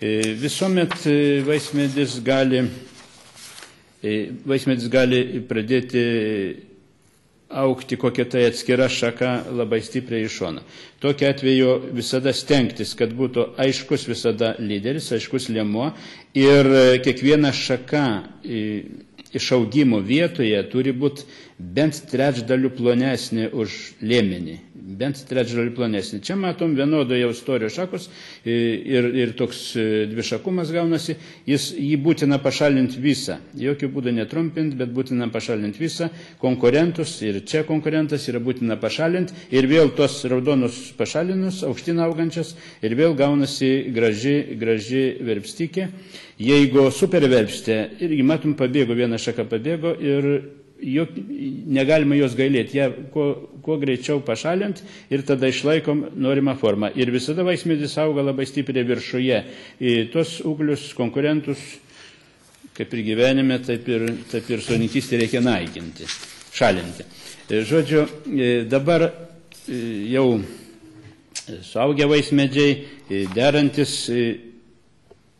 Visuomet vaismedis gali pradėti aukti kokia tai atskira šaka labai stipriai iš šono. Tokiu atveju visada stengtis, kad būtų aiškus visada lyderis, aiškus lėmuo ir kiekviena šaka išaugimo vietoje turi būti bent trečdaliu plonesnė už lėmenį. Bent trečdaliu plonesnė. Čia matom vienodo jau storio šakos ir toks dvišakumas gaunasi. Jį būtina pašalinti visą. Jokių būdų netrumpinti, bet būtina pašalinti visą. Konkurentus ir čia konkurentas yra būtina pašalinti. Ir vėl tos raudonus pašalinus, aukštin augančias, ir vėl gaunasi graži verpstikė. Jeigu superverpstė, irgi matom pabėgo, viena šaka pabėgo ir negalima jos gailėti, ją kuo greičiau pašalint ir tada išlaikom norimą formą. Ir visada vaismedis auga labai stipriai viršuje. Tos ūglius, konkurentus, kaip ir gyvenime, taip ir sodininkystė reikia naikinti, šalinti. Žodžiu, dabar jau suaugę vaismedžiai, derantis,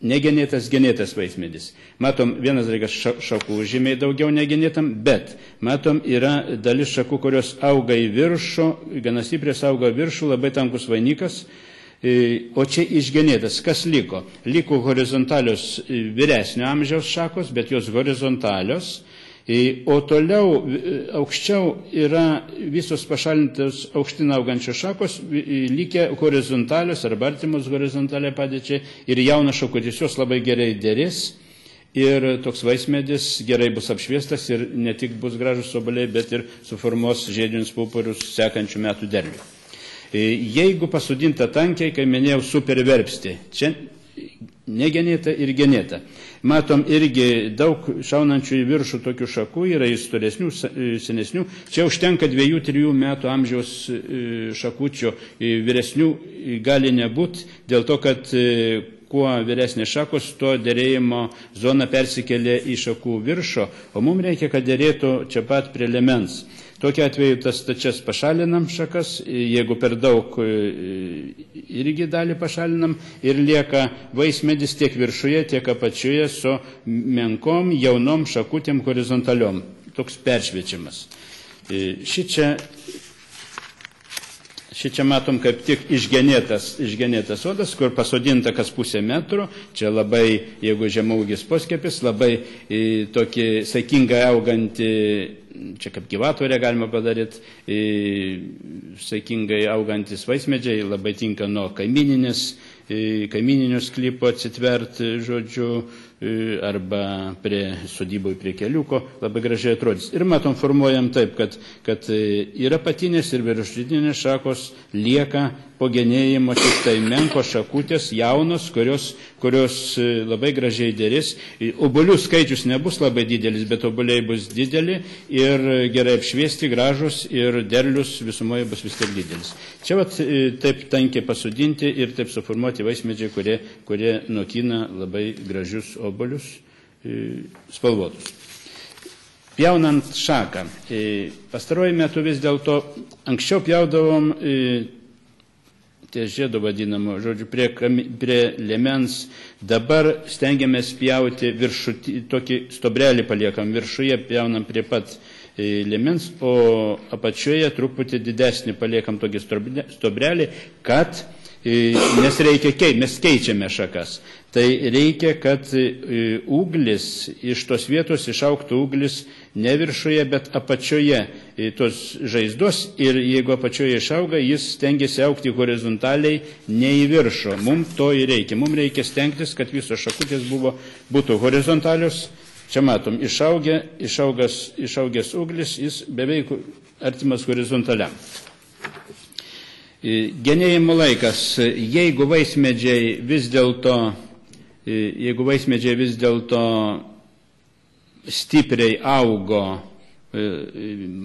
negenėtas, genėtas vaismedis. Matom, vienas dalykas šakų žymiai daugiau negenėtam, bet matom, yra dalis šakų, kurios auga į viršų, gana stipriai auga į viršų, labai tankus vainikas, o čia išgenėtas. Kas liko? Liko horizontalios vyresnio amžiaus šakos, bet jos horizontalios, o toliau aukščiau yra visos pašalintos aukštin augančios šakos, likę horizontalios arba artimos horizontaliai padėčiai ir jaunas šakutės, jos labai gerai derės ir toks vaismedis gerai bus apšviestas ir ne tik bus gražus obuoliai, bet ir suformuos žiedinius pumpurus sekančių metų derlių. Jeigu pasodinta tankiai, kaip minėjau, superverbsti, čia negenėta ir genėta. Matom irgi daug šaunančių į viršų tokių šakų, yra ir storesnių, senesnių. Čia užtenka 2-3 metų amžiaus šakučio, vyresnių gali nebūti, dėl to, kad kuo vyresnės šakos, tuo derėjimo zona persikelia į šakų viršo, o mums reikia, kad derėtų čia pat prie liemens. Tokiu atveju tas stačias pašalinam šakas, jeigu per daug irgi dalį pašalinam ir lieka vaismedis tiek viršuje, tiek apačioje su menkom, jaunom šakutėm horizontaliom. Toks peršviečiamas. Šičia matom kaip tik išgenėtas sodas, kur pasodinta kas pusę metro. Čia labai, jeigu žemaūgis poskiepis, labai tokį saikingai augantį, čia kaip gyvatvorę galima padaryti, saikingai augantis vaismedžiai, labai tinka nuo kaimininio sklypo atsitverti, žodžiu, arba prie sodyboj prie keliuko, labai gražiai atrodys. Ir matom, formuojam taip, kad ir apatinės, ir viršutinės šakos lieka po genėjimo tik tai menko šakutės, jaunos, kurios labai gražiai dėrės. Obuolių skaičius nebus labai didelis, bet obuoliai bus dideli ir gerai apšviesti, gražus ir derlius visumoje bus vis tiek didelis. Čia vat, taip tankiai pasodinti ir taip suformuoti vaismedžiai, kurie nokina labai gražius obuolius spalvotus. Pjaunant šaką. Pastaruoju metu vis dėlto anksčiau pjaudavom žiedo vadinamo, žodžiu, prie liemens. Dabar stengiamės pjauti tokį stobrelį paliekam, viršuje pjaunam prie pat liemens, o apačioje truputį didesnį paliekam tokį stobrelį, kad nes mes keičiame šakas. Tai reikia, kad ūglis iš tos vietos išaugtų ūglis ne viršuje, bet apačioje tos žaizdos ir jeigu apačioje išauga, jis stengiasi augti horizontaliai, ne į viršų. Mums to ir reikia. Mums reikia stengtis, kad visos šakutės būtų horizontalios. Čia matom, išaugęs ūglis, jis beveik artimas horizontaliam. Genėjimo laikas. Jeigu vaismedžiai vis dėlto stipriai augo,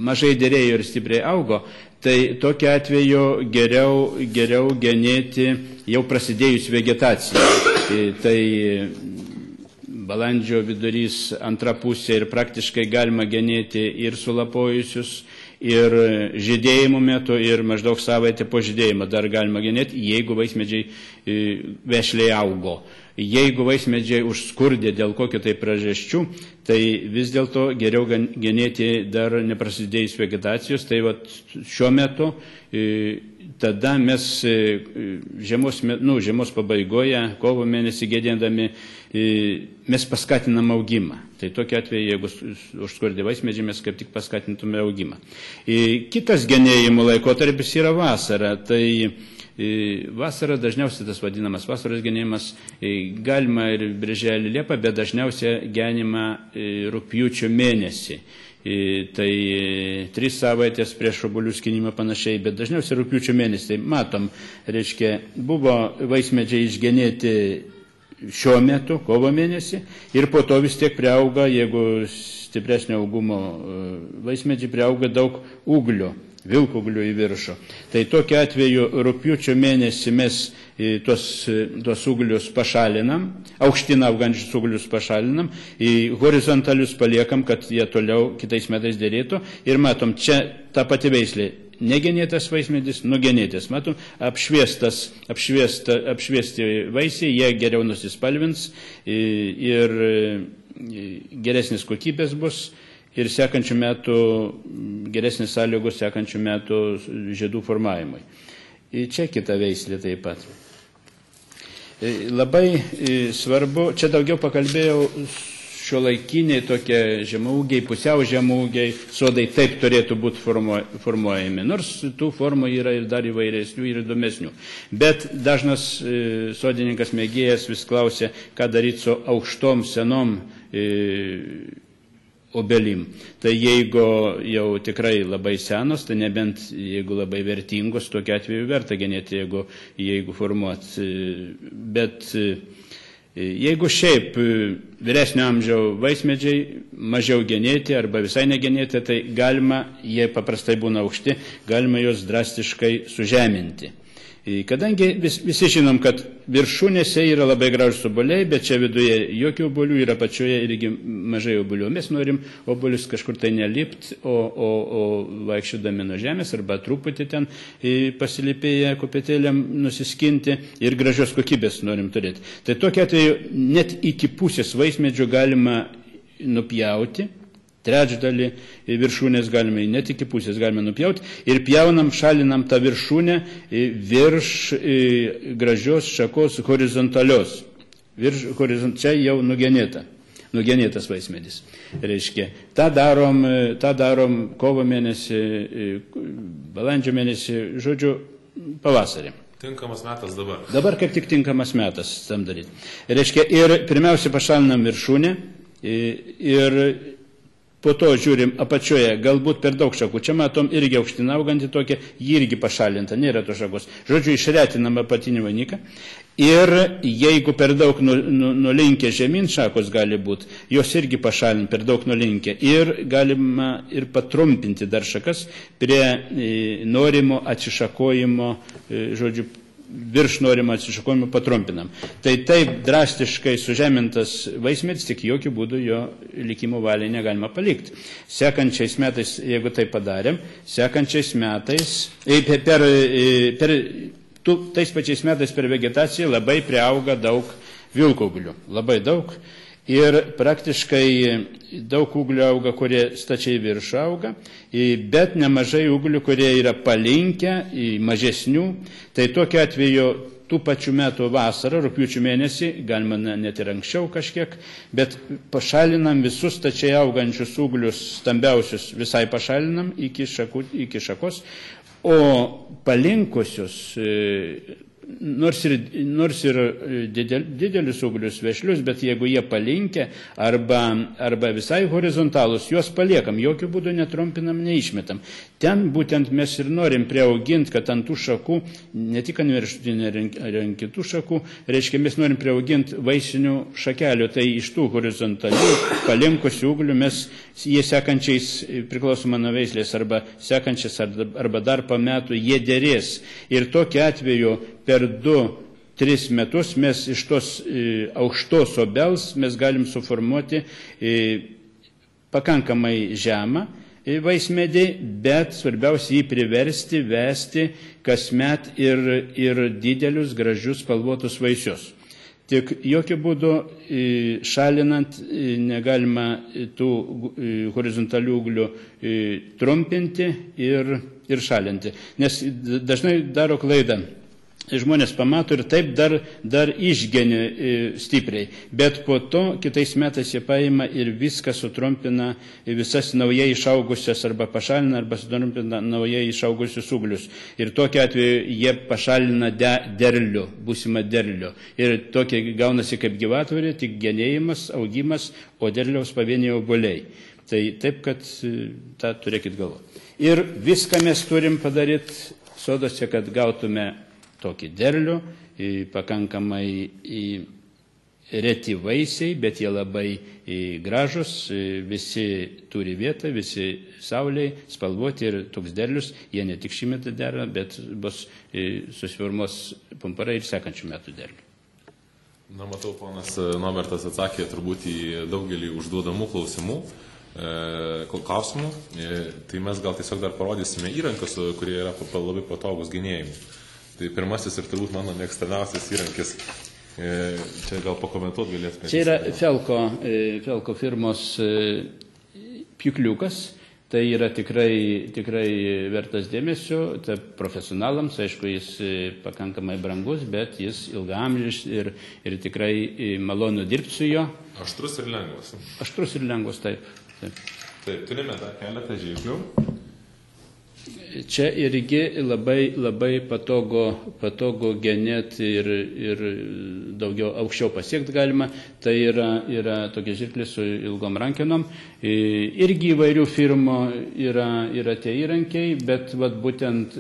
mažai derėjo ir stipriai augo, tai tokiu atveju geriau genėti jau prasidėjus vegetacijai. Tai balandžio vidurys, antra pusė ir praktiškai galima genėti ir sulapojusius, ir žydėjimo metu, ir maždaug savaitę po žydėjimo dar galima genėti, jeigu vaismedžiai vešliai augo. Jeigu vaismedžiai užskurdė dėl kokio tai priežasčių, tai vis dėlto geriau genėti dar neprasidėjus vegetacijos. Tai vat, šiuo metu tada mes žiemos pabaigoje, kovo mėnesį gedėdami, mes paskatinam augimą. Tai tokia atveju, jeigu užskurdė vaismedžiai, mes kaip tik paskatintume augimą. Kitas genėjimo laikotarpis yra vasara. Tai vasara dažniausiai tas vadinamas vasaros genėjimas, galima ir birželį liepą, bet dažniausiai genima rugpjūčio mėnesį. Tai 3 savaitės prieš obuolių skinimą panašiai, bet dažniausiai rugpjūčio mėnesį. Tai matom, reiškia, buvo vaismedžiai išgenėti šiuo metu, kovo mėnesį, ir po to vis tiek priauga, jeigu stipresnio augumo vaismedžiai, priauga daug ūglių, vilkūglių į viršų. Tai tokiu atveju rugpjūčio mėnesį mes tuos ūglius pašalinam, aukštin augančius ūglius pašalinam, horizontalius paliekam, kad jie toliau kitais metais derėtų. Ir matom, čia ta pati veislė. Negenėtas vaismedis, nugenėtas. Matom, apšviesti vaisiai, jie geriau nusispalvins ir geresnis kokybės bus ir sekančių metų, geresnis sąlygos sekančių metų žiedų formavimui. Čia kita veislė taip pat. Labai svarbu, čia daugiau pakalbėjau, šiuolaikiniai tokie žemaūgiai, pusiau žemaūgiai sodai taip turėtų būti formuojami. Nors tų formų yra ir dar įvairesnių ir įdomesnių. Bet dažnas sodininkas mėgėjas vis klausia, ką daryti su aukštom senom obelim. Tai jeigu jau tikrai labai senos, tai nebent jeigu labai vertingos, tokiu atveju verta genėti, jeigu formuot. Bet jeigu šiaip vyresnio amžiaus vaismedžiai mažiau genėti arba visai negenėti, tai galima, jie paprastai būna aukšti, galima juos drastiškai sužeminti. Kadangi visi žinom, kad viršūnėse yra labai gražus obuoliai, bet čia viduje jokių obuolių, yra apačioje irgi mažai obuolių. Mes norim obuolius kažkur tai nelipt, o vaikščiodami nuo žemės arba truputį ten pasilipėję kopėtėlėm nusiskinti ir gražios kokybės norim turėti. Tai tokia atveju net iki pusės vaismedžių galima nupjauti. Trečdalį viršūnės galime, net iki pusės galime nupjauti ir pjaunam, šalinam tą viršūnę virš gražios šakos horizontalios. Čia jau nugenėtas vaismedis. Reiškia, tą darom kovo mėnesį, balandžio mėnesį, žodžiu, pavasarį. Tinkamas metas dabar. Dabar kaip tik tinkamas metas tam daryti. Reiškia, ir pirmiausia pašalinam viršūnę ir po to žiūrim apačioje, galbūt per daug šakų. Čia matom irgi aukština augantį tokia, jį irgi pašalinta, nėra to šakos. Žodžiu, išretinam apatinį vainiką. Ir jeigu per daug nulinkę žemyn šakos gali būti, jos irgi pašalint per daug nulinkę. Ir galima ir patrumpinti dar šakas prie norimo atsišakojimo, žodžiu, virš norimo atsišakojimo patrumpinam. Tai taip drastiškai sužemintas vaismedis, tik jokių būdų jo likimo valiai negalima palikti. Sekančiais metais, jeigu tai padarėm, sekančiais metais, tais pačiais metais per vegetaciją labai priauga daug vilkauglių. Labai daug. Ir praktiškai daug ūglių auga, kurie stačiai viršų auga, bet nemažai ūglių, kurie yra palinkę, mažesnių. Tai tokiu atveju tų pačių metų vasarą, rugpjūčio mėnesį, galima net ir anksčiau kažkiek, bet pašalinam visus stačiai augančius ūglius, stambiausius visai pašalinam iki šakos, o palinkusius, nors ir didelius ūglius vešlius, bet jeigu jie palinkę arba visai horizontalus, juos paliekam, jokių būdų netrumpinam, neišmetam. Ten būtent mes ir norim priauginti, kad ant tų šakų, ne tik ant viršutinė ar ant kitų šakų, reiškia, mes norim priauginti vaisinių šakelių, tai iš tų horizontalių palinkusių ūglių mes jie sekančiais, priklausomai nuo veislės, arba sekančiais, arba dar po metų jie derės. Ir tokiu atveju per 2-3 metus mes iš tos aukštos obels mes galim suformuoti pakankamai žemą vaismedį, bet svarbiausia jį priversti, vesti kasmet ir didelius, gražius, spalvotus vaisius. Tik jokių būdų šalinant negalima tų horizontalių ūglių trumpinti ir šalinti. Nes dažnai daro klaidą. Žmonės pamato ir taip dar išgeni stipriai, bet po to kitais metais jie paima ir viską sutrumpina, visas naujai išaugusias arba pašalina, arba sutrumpina naujai išaugusius ūglius. Ir tokiu atveju jie pašalina derlių, būsimą derlių. Ir tokia gaunasi kaip gyvatvorė, tik genėjimas, augimas, o derliaus pavieniai obuoliai. Tai taip, kad tą turėkit galvo. Ir viską mes turim padaryti sodose, kad gautume tokį derlių, pakankamai reti vaisiai, bet jie labai gražus, visi turi vietą, visi sauliai, spalvoti ir toks derlius, jie ne tik šį metą dera, bet bus susiformuos pumparai ir sekančių metų derlių. Na, matau, ponas Nobertas atsakė turbūt į daugelį užduodamų klausimų. Tai mes gal tiesiog dar parodysime įrankius, kurie yra labai patogus gynėjimui. Tai pirmasis ir turbūt mano mėgstamiausias įrankis. Čia gal pakomentuoti galėtume. Čia yra Felko firmos pjūkliukas. Tai yra tikrai vertas dėmesio. Tai profesionalams, aišku, jis pakankamai brangus, bet jis ilgaamžis ir tikrai malonu dirbti su juo. Aštrus ir lengvas. Aštrus ir lengvas, taip. Taip, turime dar keletą žirklių. čia irgi labai patogu genėti ir daugiau aukščiau pasiekti galima. Tai yra tokia žirklė su ilgom rankenom. Irgi įvairių firmų yra tie įrankiai, bet vat, būtent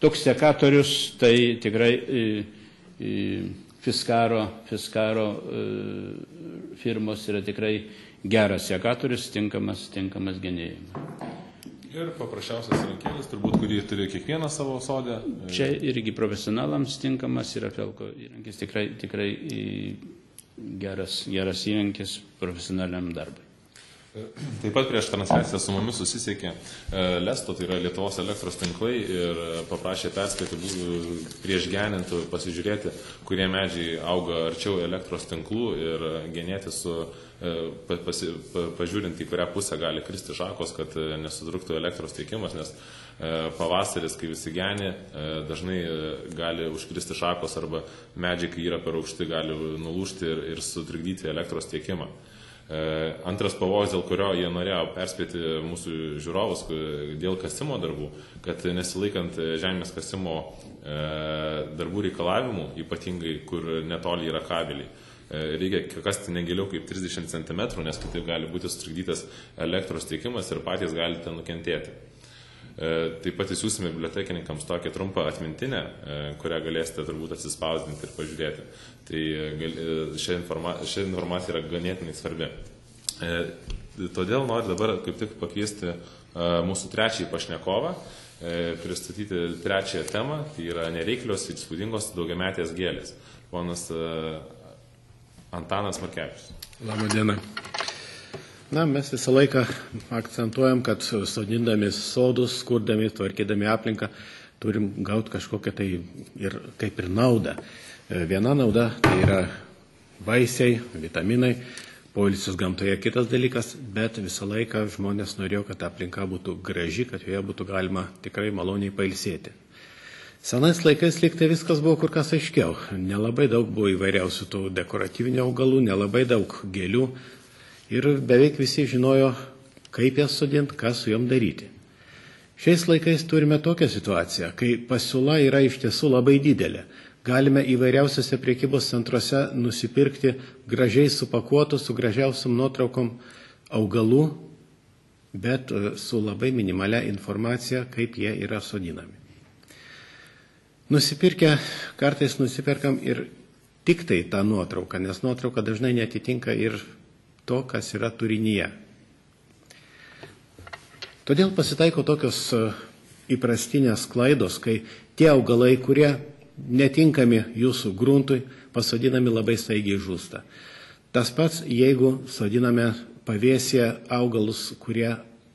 toks sekatorius, tai tikrai Fiskaro firmos yra tikrai geras sekatorius, tinkamas genėjimui. Ir paprasčiausias įrankėlis, turbūt, kurį turi kiekvieną savo sodę. Čia irgi profesionalams tinkamas yra Felko įrankis, tikrai geras įrankis profesionaliam darbui. Taip pat prieš transliaciją su mumis susisiekė Lesto, tai yra Lietuvos elektros tinklai, ir paprašė perspėti prieš genintų pasižiūrėti, kurie medžiai auga arčiau elektros tinklų ir genėti pažiūrint, į kurią pusę gali kristi šakos, kad nesutruktų elektros tiekimas, nes pavasaris, kai visi geni, dažnai gali užkristi šakos arba medžiai, kai yra per aukšti, gali nulūžti ir sutrikdyti elektros tiekimą. Antras pavojus, dėl kurio jie norėjo perspėti mūsų žiūrovus dėl kasimo darbų, kad nesilaikant žemės kasimo darbų reikalavimų, ypatingai kur netoli yra kabeliai, reikia kasti negiliau kaip 30 cm, nes kitaip gali būti sutrikdytas elektros tiekimas ir patys galite nukentėti. Taip pat įsiūsime bibliotekininkams tokią trumpą atmintinę, kurią galėsite turbūt atsispausdinti ir pažiūrėti. Tai ši informacija yra ganėtinai svarbi. Todėl noriu dabar kaip tik pakviesti mūsų trečiąjį pašnekovą, pristatyti trečiąją temą, tai yra nereiklios ir įspūdingos daugiametės gėlės. Ponas Antanas Markevičius. Labą dieną. Mes visą laiką akcentuojam, kad sodindami sodus, kurdami, tvarkydami aplinką, turim gauti kažkokią tai ir kaip ir naudą. Viena nauda tai yra vaisiai, vitaminai, poilsis gamtoje kitas dalykas, bet visą laiką žmonės norėjo, kad aplinka būtų graži, kad joje būtų galima tikrai maloniai pailsėti. Senais laikais liktai viskas buvo kur kas aiškiau. Nelabai daug buvo įvairiausių tų dekoratyvinių augalų, nelabai daug gėlių. Ir beveik visi žinojo, kaip jas sodinti, ką su jom daryti. Šiais laikais turime tokią situaciją, kai pasiūla yra iš tiesų labai didelė. Galime įvairiausiose priekybos centruose nusipirkti gražiai supakuotų, su gražiausiam nuotraukom augalų, bet su labai minimalia informacija, kaip jie yra sodinami. Nusipirkę, kartais nusiperkam ir tik tai tą nuotrauką, nes nuotrauka dažnai netitinka ir to, kas yra turinyje. Todėl pasitaiko tokios įprastinės klaidos, kai tie augalai, kurie netinkami jūsų gruntui, pasodinami labai staigiai žūsta. Tas pats, jeigu sodiname pavėsyje augalus, kurie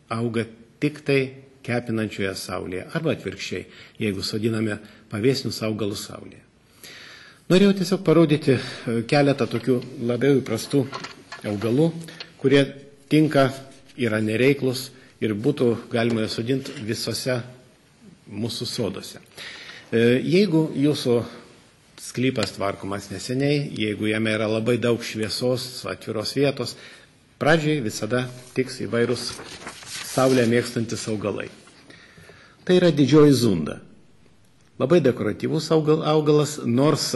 auga tik tai kepinančioje saulėje, arba atvirkščiai, jeigu sodiname pavėsinius augalus saulėje. Norėjau tiesiog parodyti keletą tokių labiau įprastų augalų, kurie tinka, yra nereiklus ir būtų galima jas sodinti visose mūsų sodose. Jeigu jūsų sklypas tvarkomas neseniai, jeigu jame yra labai daug šviesos, atviros vietos, pradžiai visada tiks įvairūs saulę mėgstantis augalai. Tai yra didžioji zunda. Labai dekoratyvus augalas, nors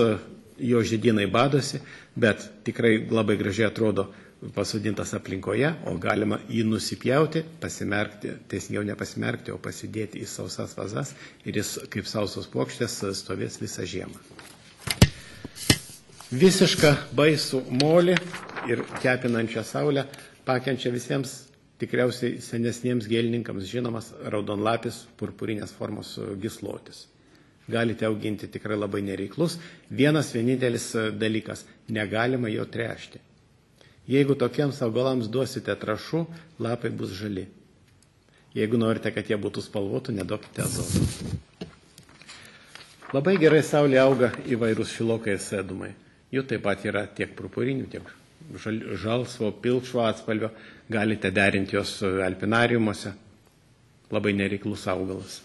jo žiedynai badosi, bet tikrai labai gražiai atrodo pasodintas aplinkoje, o galima jį nusipjauti, pasimerkti, teisingiau nepasimerkti, o pasidėti į sausas vazas ir jis kaip sausos plokštės stovės visą žiemą. Visišką baisų molį ir kepinančią saulę pakenčia visiems tikriausiai senesniems gėlininkams žinomas raudonlapis purpurinės formos gyslotis. Galite auginti tikrai labai nereiklus. Vienas vienintelis dalykas – negalima jo tręšti. Jeigu tokiems augalams duosite trąšų, lapai bus žali. Jeigu norite, kad jie būtų spalvotų, neduokite azoto. Labai gerai saulė auga įvairūs šilokai ir sėdumai. Jų taip pat yra tiek purpurinių, tiek žalsvo, pilkšvo atspalvio. Galite derinti jos alpinariumuose. Labai nereiklus augalas.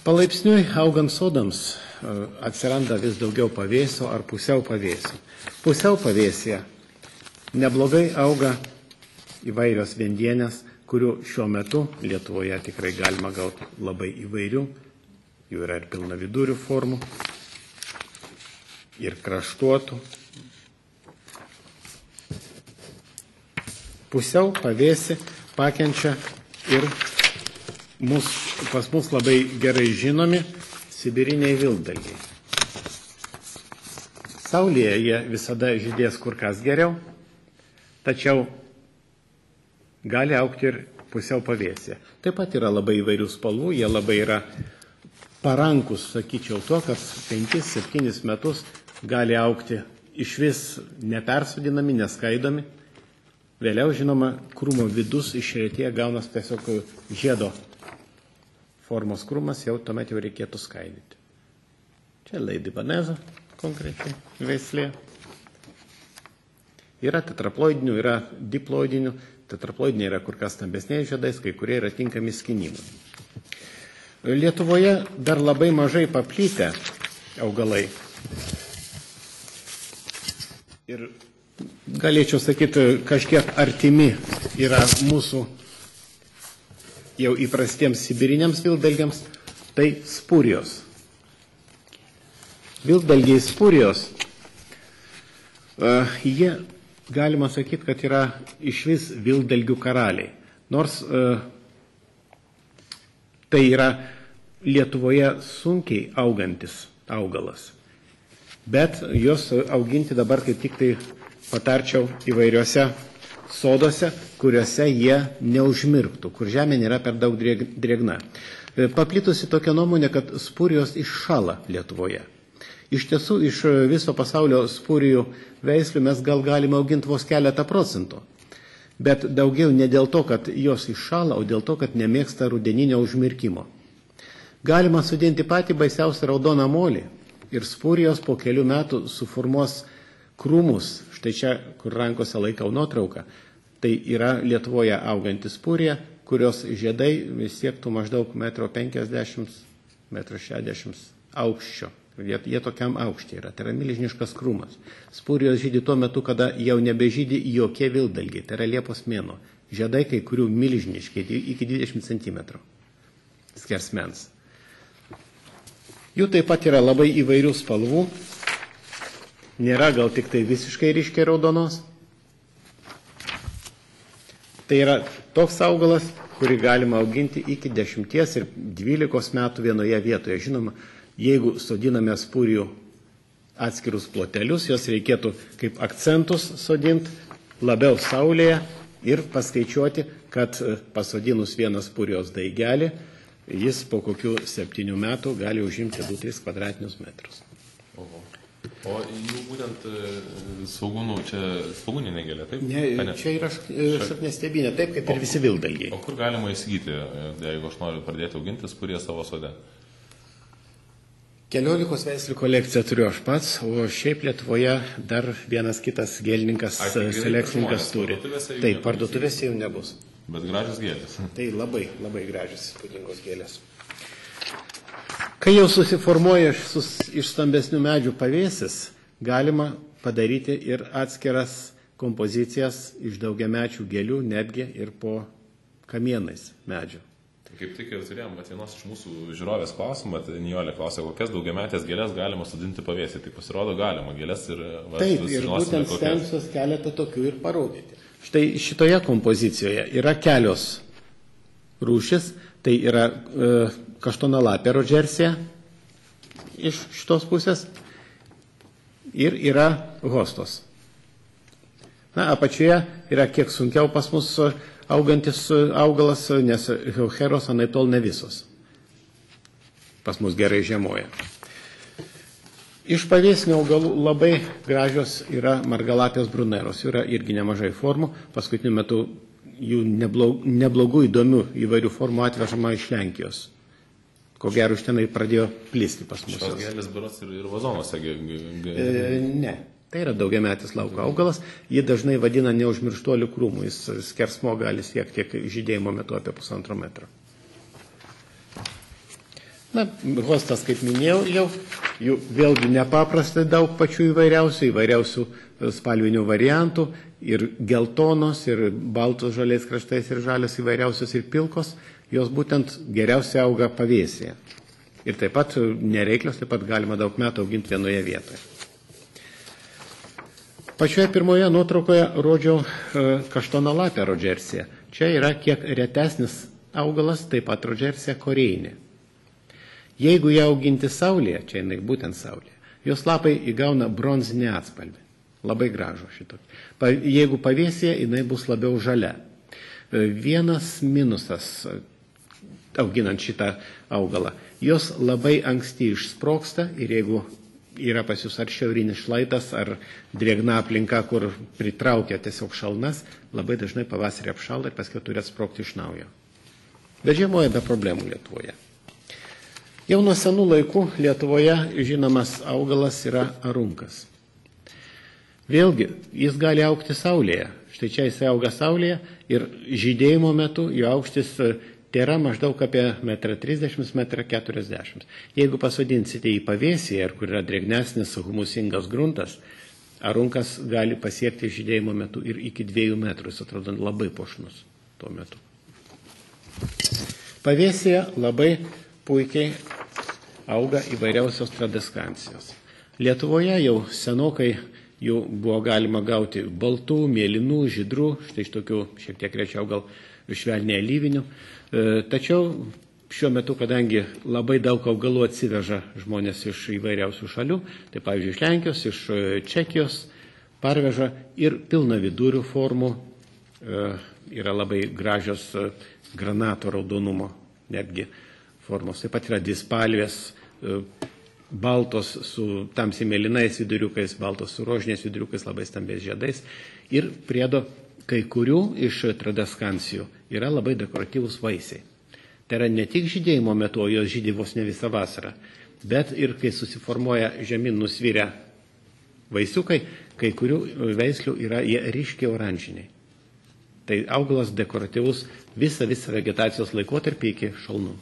Palaipsniui augant sodams atsiranda vis daugiau pavėsio ar pusiau pavėsio. Pusiau pavėsėje neblogai auga įvairios viendienės, kurių šiuo metu Lietuvoje tikrai galima gauti labai įvairių. Jų yra ir pilna vidurių formų, ir kraštuotų. Pusiau pavėsi pakenčia ir pas mus labai gerai žinomi sibiriniai vilkdalgiai. Saulėje jie visada žydės kur kas geriau, tačiau gali augti ir pusiau pavėsė. Taip pat yra labai įvairių spalvų, jie labai yra parankus, sakyčiau, to, kad 5-7 metus gali augti iš vis nepersodinami, neskaidomi. Vėliau, žinoma, krūmo vidus išretėje gaunas tiesiog žiedo formos krūmas, jau tuomet jau reikėtų skaidyti. Čia Leidibaneza konkrečiai veislė. Yra tetraploidinių, yra diploidinių. Tetraploidiniai yra kur kas stambesniais žiedais, kai kurie yra tinkami skynimui. Lietuvoje dar labai mažai paplitę augalai. Ir galėčiau sakyti, kažkiek artimi yra mūsų jau įprastiems sibiriniams vilkdalgiams, tai spurijos. Vilkdalgiai spurijos, jie galima sakyti, kad yra iš vis vilkdalgių karaliai. Nors tai yra Lietuvoje sunkiai augantis augalas. Bet jos auginti dabar kaip tik tai patarčiau įvairiuose soduose, kuriuose jie neužmirktų, kur žemė nėra per daug drėgna. Paplitusi tokia nuomonė, kad spurijos iššala Lietuvoje. Iš tiesų, iš viso pasaulio spurijų veislių mes galime auginti vos keletą procentų. Bet daugiau ne dėl to, kad jos iššala, o dėl to, kad nemėgsta rudeninio užmirkimo. Galima sudinti patį baisiausią raudoną molį ir spurijos po kelių metų suformuos krūmus. Štai čia, kur rankose laikau nuotrauką, tai yra Lietuvoje auganti spurija, kurios žiedai siektų maždaug 1,50 m, 1,60 m aukščio. Jie tokiam aukštį yra, tai yra milžiniškas krūmas. Spurijos žydi tuo metu, kada jau nebežydi jokie vilkdalgiai, tai yra Liepos mėnuo. Žiedai kai kurių milžiniški, iki 20 cm skersmens. Jų taip pat yra labai įvairių spalvų. Nėra gal tik tai visiškai ryškiai raudonos. Tai yra toks augalas, kurį galima auginti iki 10 ir 12 metų vienoje vietoje. Žinoma, jeigu sodiname spurijų atskirus plotelius, jos reikėtų kaip akcentus sodinti labiau saulėje ir paskaičiuoti, kad pasodinus vieną spurijos daigelį, jis po kokių 7 metų gali užimti 2-3 kvadratinius metrus. O jų būtent svogūnų, čia svogūninė gėlė, taip? Ne, čia yra šakniastebinė, taip kaip ir visi vilkdalgiai. O kur galima įsigyti, jeigu aš noriu pradėti auginti spuriją savo sode? 14 veislių kolekciją turiu aš pats, o šiaip Lietuvoje dar vienas kitas gėlininkas, selekcininkas turi. Taip, parduotuvėse jau nebus. Bet gražios gėlės. Tai labai, labai gražios, įspūdingos gėlės. Kai jau susiformuoja iš stambesnių medžių pavėsis, galima padaryti ir atskiras kompozicijas iš daugiamečių gėlių, netgi ir po kamienais medžių. Kaip tik ir turėjom, bet vienos iš mūsų žiūrovės klausimą, Nijolė klausė, kokias daugiametės gėlės galima sudinti pavėsį. Tai pasirodo galima gėlės ir... Taip, ir būtent stengsiuos keletą tokių ir parodyti. Štai šitoje kompozicijoje yra kelios rūšis, tai yra kaštonalapė rodžersija iš šitos pusės ir yra hostos. Na, apačioje yra kiek sunkiau pas mus augantis augalas, nes heucheros anaiptol ne visos. Pas mus gerai žiemoja. Iš pavėsinių augalų labai gražios yra margalapės bruneros. Jų yra irgi nemažai formų. Paskutiniu metu jų neblogų įdomių įvairių formų atvežama iš Lenkijos. Ko gero, iš tenai pradėjo plisti pas mus. Šios gėlės berods ir vazonuose? Ne. Tai yra daugiametis lauko augalas. Jį dažnai vadina neužmirštuolių krūmų. Jis skersmo gali siekti tiek žydėjimo metu apie 1,5 metro. Na, hostas, kaip minėjau, jau jų vėlgi nepaprastai daug pačių įvairiausių spalvinių variantų, ir geltonos, ir baltos žaliais kraštais, ir žalios įvairiausios, ir pilkos, jos būtent geriausiai auga pavėsyje. Ir taip pat nereiklios, taip pat galima daug metų auginti vienoje vietoje. Pačioje pirmoje nuotraukoje rodžiau kaštonalapę rodžersiją. Čia yra kiek retesnis augalas, taip pat rodžersija korėjinė. Jeigu ją auginti saulėje, čia jinai būtent saulėje, jos lapai įgauna bronzinį atspalvį. Labai gražu šitokį. Jeigu pavėsyje, jinai bus labiau žalia. Vienas minusas auginant šitą augalą. Jos labai anksti išsprogsta ir jeigu yra pas jūs ar šiaurinis šlaitas, ar drėgna aplinka, kur pritraukia tiesiog šalnas, labai dažnai pavasarį apšalda ir paskui turi atsprogti iš naujo. Bet žiemoja be problemų Lietuvoje. Jau nuo senų laikų Lietuvoje žinomas augalas yra arunkas. Vėlgi, jis gali augti saulėje. Štai čia jis auga saulėje ir žydėjimo metu jo aukštis tėra maždaug apie 1,30 m, 1,40 m. Jeigu pasodinsite į pavėsyje, ir kur yra drėgnesnis humusingas gruntas, arunkas gali pasiekti žydėjimo metu ir iki 2 metrų. Jis atrodo labai puošnus tuo metu. Pavėsyje labai puikiai auga įvairiausios tradeskancijos. Lietuvoje jau senokai jų buvo galima gauti baltų, mėlynų, žydrų, štai iš tokių šiek tiek rečiau gal švelniai alyvinių. Tačiau šiuo metu, kadangi labai daug augalų atsiveža žmonės iš įvairiausių šalių, tai pavyzdžiui iš Lenkijos, iš Čekijos parveža ir pilna vidurių formų, yra labai gražios granato raudonumo netgi formos. Taip pat yra dvispalvės, baltos su tamsiai mėlynais viduriukais, baltos su rožiniais viduriukais, labai stambiais žiedais. Ir priedo kai kurių iš tradeskancijų yra labai dekoratyvūs vaisiai. Tai yra ne tik žydėjimo metu, o jos žydi vos ne visą vasarą, bet ir kai susiformuoja žemyn nusvirę vaisiukai, kai kurių veislių yra jie ryškiai oranžiniai. Tai augalas dekoratyvus visą vegetacijos laikotarpį iki šalnų.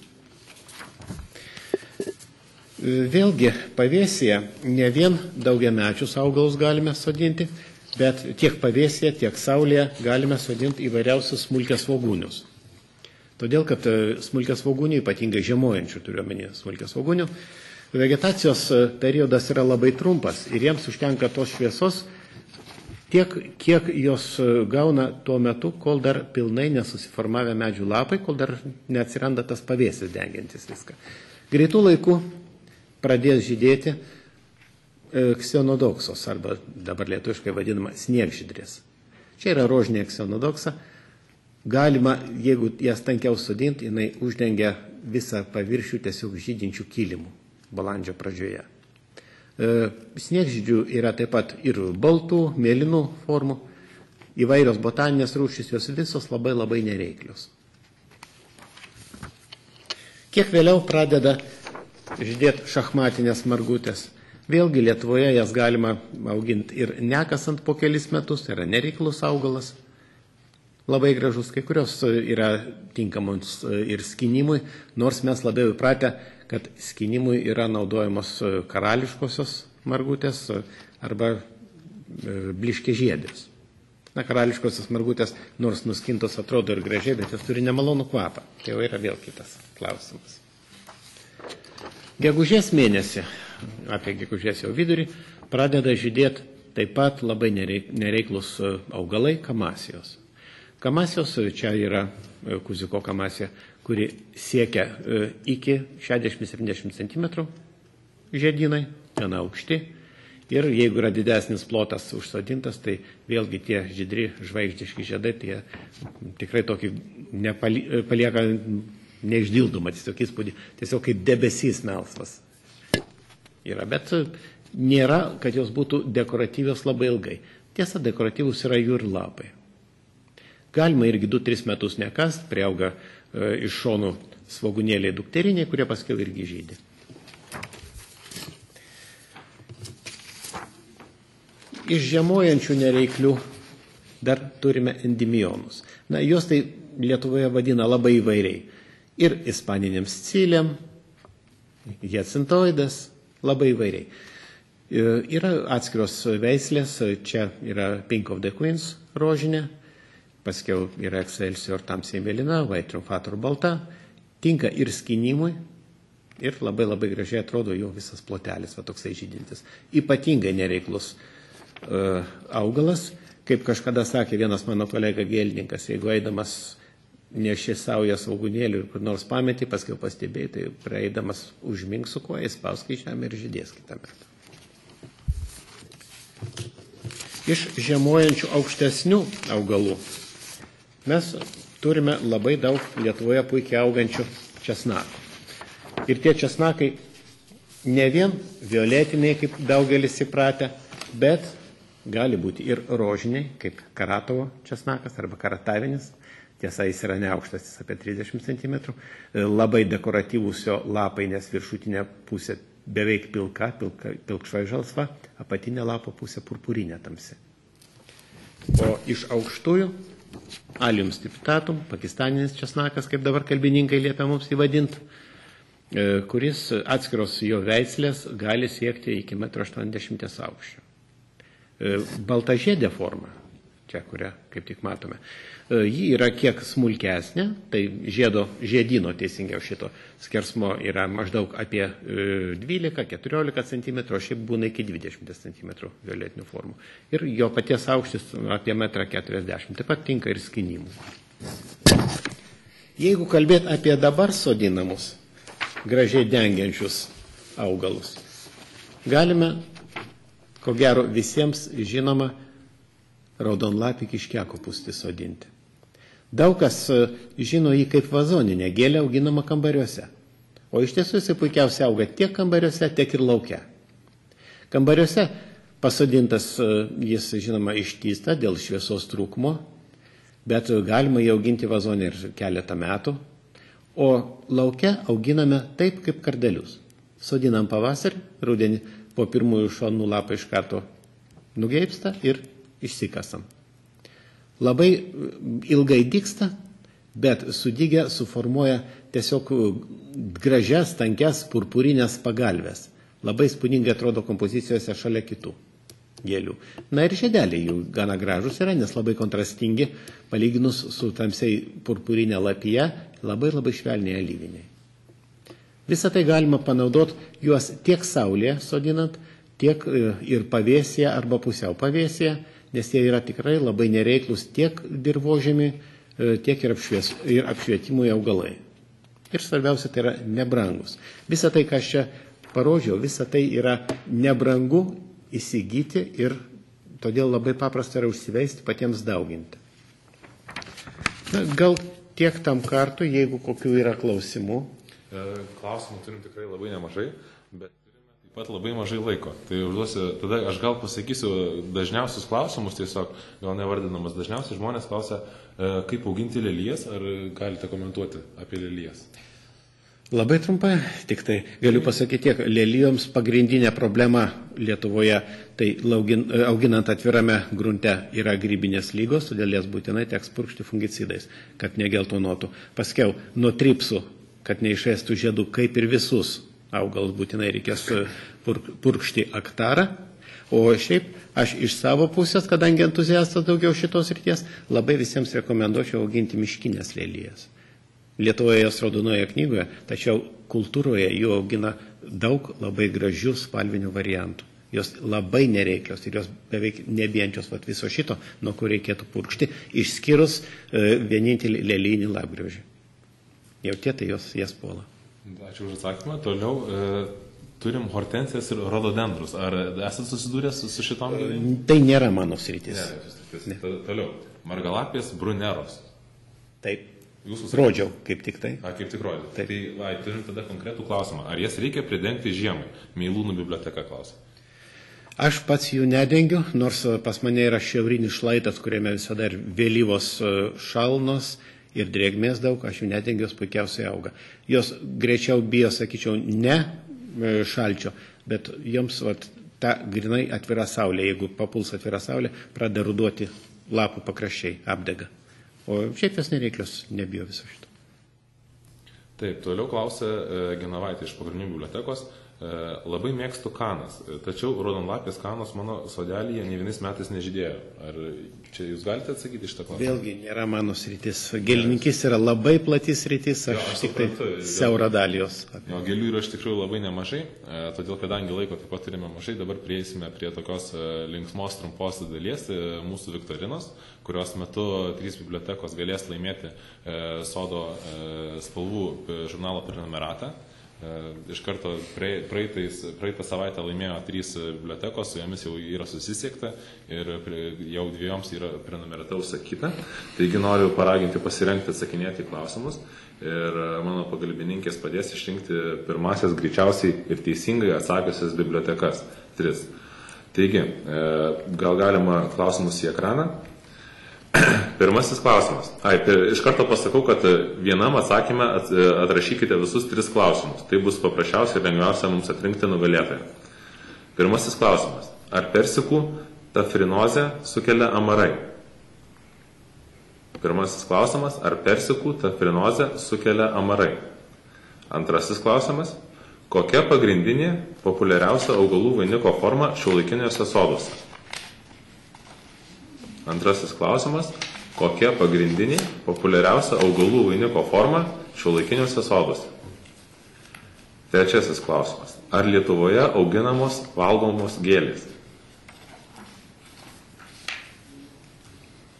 Vėlgi, pavėsyje ne vien daugiamečius augalus galime sodinti, bet tiek pavėsyje, tiek saulėje galime sodinti įvairiausius smulkias svogūnius. Todėl, kad smulkias svogūnių, ypatingai žiemojančių turiuomenį smulkias svogūnių, vegetacijos periodas yra labai trumpas ir jiems užtenka tos šviesos tiek, kiek jos gauna tuo metu, kol dar pilnai nesusiformavę medžių lapai, kol dar neatsiranda tas pavėsis dengiantis viską. Greitų laikų pradės žydėti ksenodoksos, arba dabar lietuviškai vadinama sniegžydrės. Čia yra rožinė ksenodoksa. Galima, jeigu jas tankiau sodinti, jinai uždengia visą paviršių tiesiog žydinčių kilimų balandžio pradžioje. Sniegžydžių yra taip pat ir baltų, mėlynų formų, įvairios botaninės rūšys, jos visos labai labai nereiklios. Kiek vėliau pradeda žydėti šachmatinės margutės. Vėlgi Lietuvoje jas galima auginti ir nekasant po kelis metus, tai yra nereiklus augalas, labai gražus, kai kurios yra tinkamos ir skinimui, nors mes labiau įpratę, kad skinimui yra naudojamos karališkosios margutės arba bliškiažiedės. Karališkosios margutės, nors nuskintos atrodo ir gražiai, bet jos turi nemalonų kvapą. Tai jau yra vėl kitas klausimas. Gegužės mėnesį, apie gegužės jau vidurį, pradeda žydėti taip pat labai nereiklus augalai kamasijos. Kamasijos, čia yra kuziko kamasija, kuri siekia iki 60-70 cm žiedynai, gana aukšti. Ir jeigu yra didesnis plotas užsodintas, tai vėlgi tie žydri žvaigždiški žiedai, tai tikrai tokį palieka neišdildomą tiesiog įspūdį, tiesiog kaip debesys melsvas yra. Bet nėra, kad jos būtų dekoratyvios labai ilgai. Tiesa, dekoratyvus yra jų ir lapai. Galima irgi 2-3 metus nekast, priauga iš šonų svogūnėliai dukteriniai, kurie paskiau irgi žydi. Iš žiemojančių nereiklių dar turime endimionus. Jos tai Lietuvoje vadina labai įvairiai. Ir ispaniniam sciliam, hiacintoidas, labai įvairiai. Yra atskiros veislės, čia yra Pink of the Queens rožinė, paskiau yra Excelsior tamsiai mėlyna, White Trumfator balta, tinka ir skynimui, ir labai labai gražiai atrodo jo visas plotelis, va toksai žydintis. Ypatingai nereiklus augalas, kaip kažkada sakė vienas mano kolega gėlininkas, jeigu eidamas neši saują svogūnėlių ir kur nors pametį, paskiau pastebėjai, tai praeidamas užmink su kuo, įspausk į žemę ir žydės kitą metą. Iš žiemojančių aukštesnių augalų mes turime labai daug Lietuvoje puikiai augančių česnakų. Ir tie česnakai ne vien violetiniai, kaip daugelis įpratę, bet gali būti ir rožiniai, kaip Karatovo česnakas arba karatavinis. Tiesa, jis yra neaukštas, jis apie 30 cm. Labai dekoratyvūs jo lapai, nes viršutinė pusė beveik pilkšvai žalsva, apatinė lapo pusė purpurinė tamsi. O iš aukštųjų Allium stipitatum, pakistaninis česnakas, kaip dabar kalbininkai liepia mums įvadinti, kuris atskiros jo veislės gali siekti iki 1,80 m aukščio. Baltažiedė forma, čia kurią kaip tik matome, ji yra kiek smulkesnė, tai žiedino teisingiau šito skersmo yra maždaug apie 12-14 cm, o šiaip būna iki 20 cm violetinių formų. Ir jo paties aukštis apie 1,40 m, taip pat tinka ir skynimui. Jeigu kalbėt apie dabar sodinamus, gražiai dengiančius augalus, galime, ko gero visiems žinoma, raudonlapį kiškiakopūstį sodinti. Daug kas žino jį kaip vazoninę gėlę auginama kambariuose, o iš tiesų jis puikiausiai auga tiek kambariuose, tiek ir lauke. Kambariuose pasodintas jis, žinoma, ištysta dėl šviesos trūkumo, bet galima jį auginti vazonį ir keletą metų, o lauke auginame taip kaip kardelius. Sodinam pavasarį, rudenį po pirmųjų šonų lapai iš karto nugeipsta ir išsikasam. Labai ilgai dygsta, bet sudygę suformuoja tiesiog gražias, tankes, purpurinės pagalvės. Labai spūdingai atrodo kompozicijose šalia kitų gėlių. Na ir žiedeliai jų gana gražus yra, nes labai kontrastingi, palyginus su tamsiai purpurinė lapija, labai labai švelniai alyviniai. Visą tai galima panaudoti juos tiek saulėje sodinant, tiek ir pavėsėje arba pusiau pavėsėje, nes jie yra tikrai labai nereiklus tiek dirvožemį, tiek ir apšvietimui augalai. Ir svarbiausia, tai yra nebrangus. Visą tai, ką aš čia parodžiau, visą tai yra nebrangu įsigyti ir todėl labai paprasta yra užsiveisti, patiems dauginti. Na, gal tiek tam kartu, jeigu kokių yra klausimų. Klausimų turim tikrai labai nemažai, bet turime taip pat labai mažai laiko. Tai užduosiu, tada aš gal pasakysiu dažniausius klausimus, tiesiog gal nevardinamas. Dažniausiai žmonės klausia, kaip auginti lelijas, ar galite komentuoti apie lelijas? Labai trumpai, tik tai galiu pasakyti tiek, lelijoms pagrindinė problema Lietuvoje, tai auginant atvirame grunte yra grybinės lygos, todėl jas būtinai teks purkšti fungicidais, kad negeltonuotų. Paskiau, nuo tripsų, kad neišėstų žiedų, kaip ir visus augalus būtinai reikės purkšti aktarą. O šiaip aš iš savo pusės, kadangi entuziastas daugiau šitos ryties, labai visiems rekomenduočiau auginti miškinės lelijas. Lietuvoje jos raudonoje knygoje, tačiau kultūroje jų augina daug labai gražių spalvinių variantų. Jos labai nereikios ir jos beveik nebijančios viso šito, nuo kur reikėtų purkšti, išskyrus vienintelį lelijinį lapgraužį. Jau tie, tai jas puola. Ačiū už atsakymą. Toliau turim hortensijas ir rododendrus. Ar esate susidūręs su šitom? Tai nėra mano sritis. Ne. Toliau. Margalapės bruneros. Taip. Rodžiau, kaip tik tai. Kaip tik rodžiau. Tai turim tada konkretų klausimą. Ar jas reikia pridengti žiemai? Meilūnų biblioteka klausia. Aš pats jų nedengiu, nors pas mane yra šiaurinis šlaitas, kuriame visada ir vėlyvos šalnos ir drėgmės daug, aš jų nedengiu, jos puikiausiai auga. Jos greičiau bijo, sakyčiau, ne šalčio, bet joms ta grinai atvira saulė, jeigu papuls atvira saulė, pradeda ruduoti lapų pakraščiai, apdega. O šiaip jas nereiklios, nebijo viso šito. Taip, toliau klausia Genovaitė iš pagrindinių bibliotekos. Labai mėgstu kanas, tačiau raudonlapės kanos mano sodelyje ne vienais metais nežydėjo. Ar čia jūs galite atsakyti šitą klausimą? Vėlgi nėra mano sritis. Gėlininkys yra labai platis sritis, aš tik tai siaurą dalį jos. Gėlių yra iš tikrųjų labai nemažai, todėl kadangi laiko taip pat turime mažai, dabar prieisime prie tokios linksmos trumpos dalies mūsų viktorinos, kurios metu 3 bibliotekos galės laimėti sodo spalvų žurnalo prenumeratą. Iš karto praeitą savaitę laimėjo 3 bibliotekos, su jomis jau yra susisiekta ir jau 2 yra prenumerata užsakyta. Taigi noriu paraginti pasirengti atsakinėti klausimus ir mano pagalbininkės padės išrinkti pirmasias greičiausiai ir teisingai atsakiusias bibliotekas. 3. Taigi, gal galima klausimus į ekraną? Pirmasis klausimas. Iš karto pasakau, kad vienam atsakymę atrašykite visus 3 klausimus. Tai bus paprasčiausia ir lengviausia mums atrinkti nugalėtoją. Pirmasis klausimas. Ar persikų tafrinozę sukelia amarai? Pirmasis klausimas. Ar persikų tafrinozę sukelia amarai? Antrasis klausimas. Kokia pagrindinė populiariausia augalų vainiko forma šiuolaikiniuose soduose? Antrasis klausimas. Kokia pagrindinė populiariausia augalų vainiko forma šiuolaikiniuose soduose? Trečiasis klausimas. Ar Lietuvoje auginamos valgomos gėlės?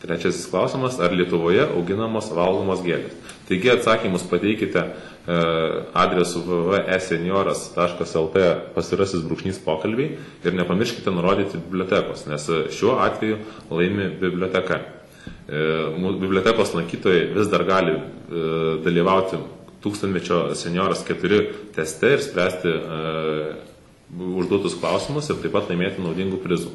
Trečiasis klausimas. Ar Lietuvoje auginamos valgomos gėlės? Taigi atsakymus pateikite adresu www.esenioras.lt /pokalbiai ir nepamirškite nurodyti bibliotekos, nes šiuo atveju laimi biblioteka. Bibliotekos lankytojai vis dar gali dalyvauti 1000-mečio senioras 4 teste ir spręsti užduotus klausimus ir taip pat laimėti naudingų prizų.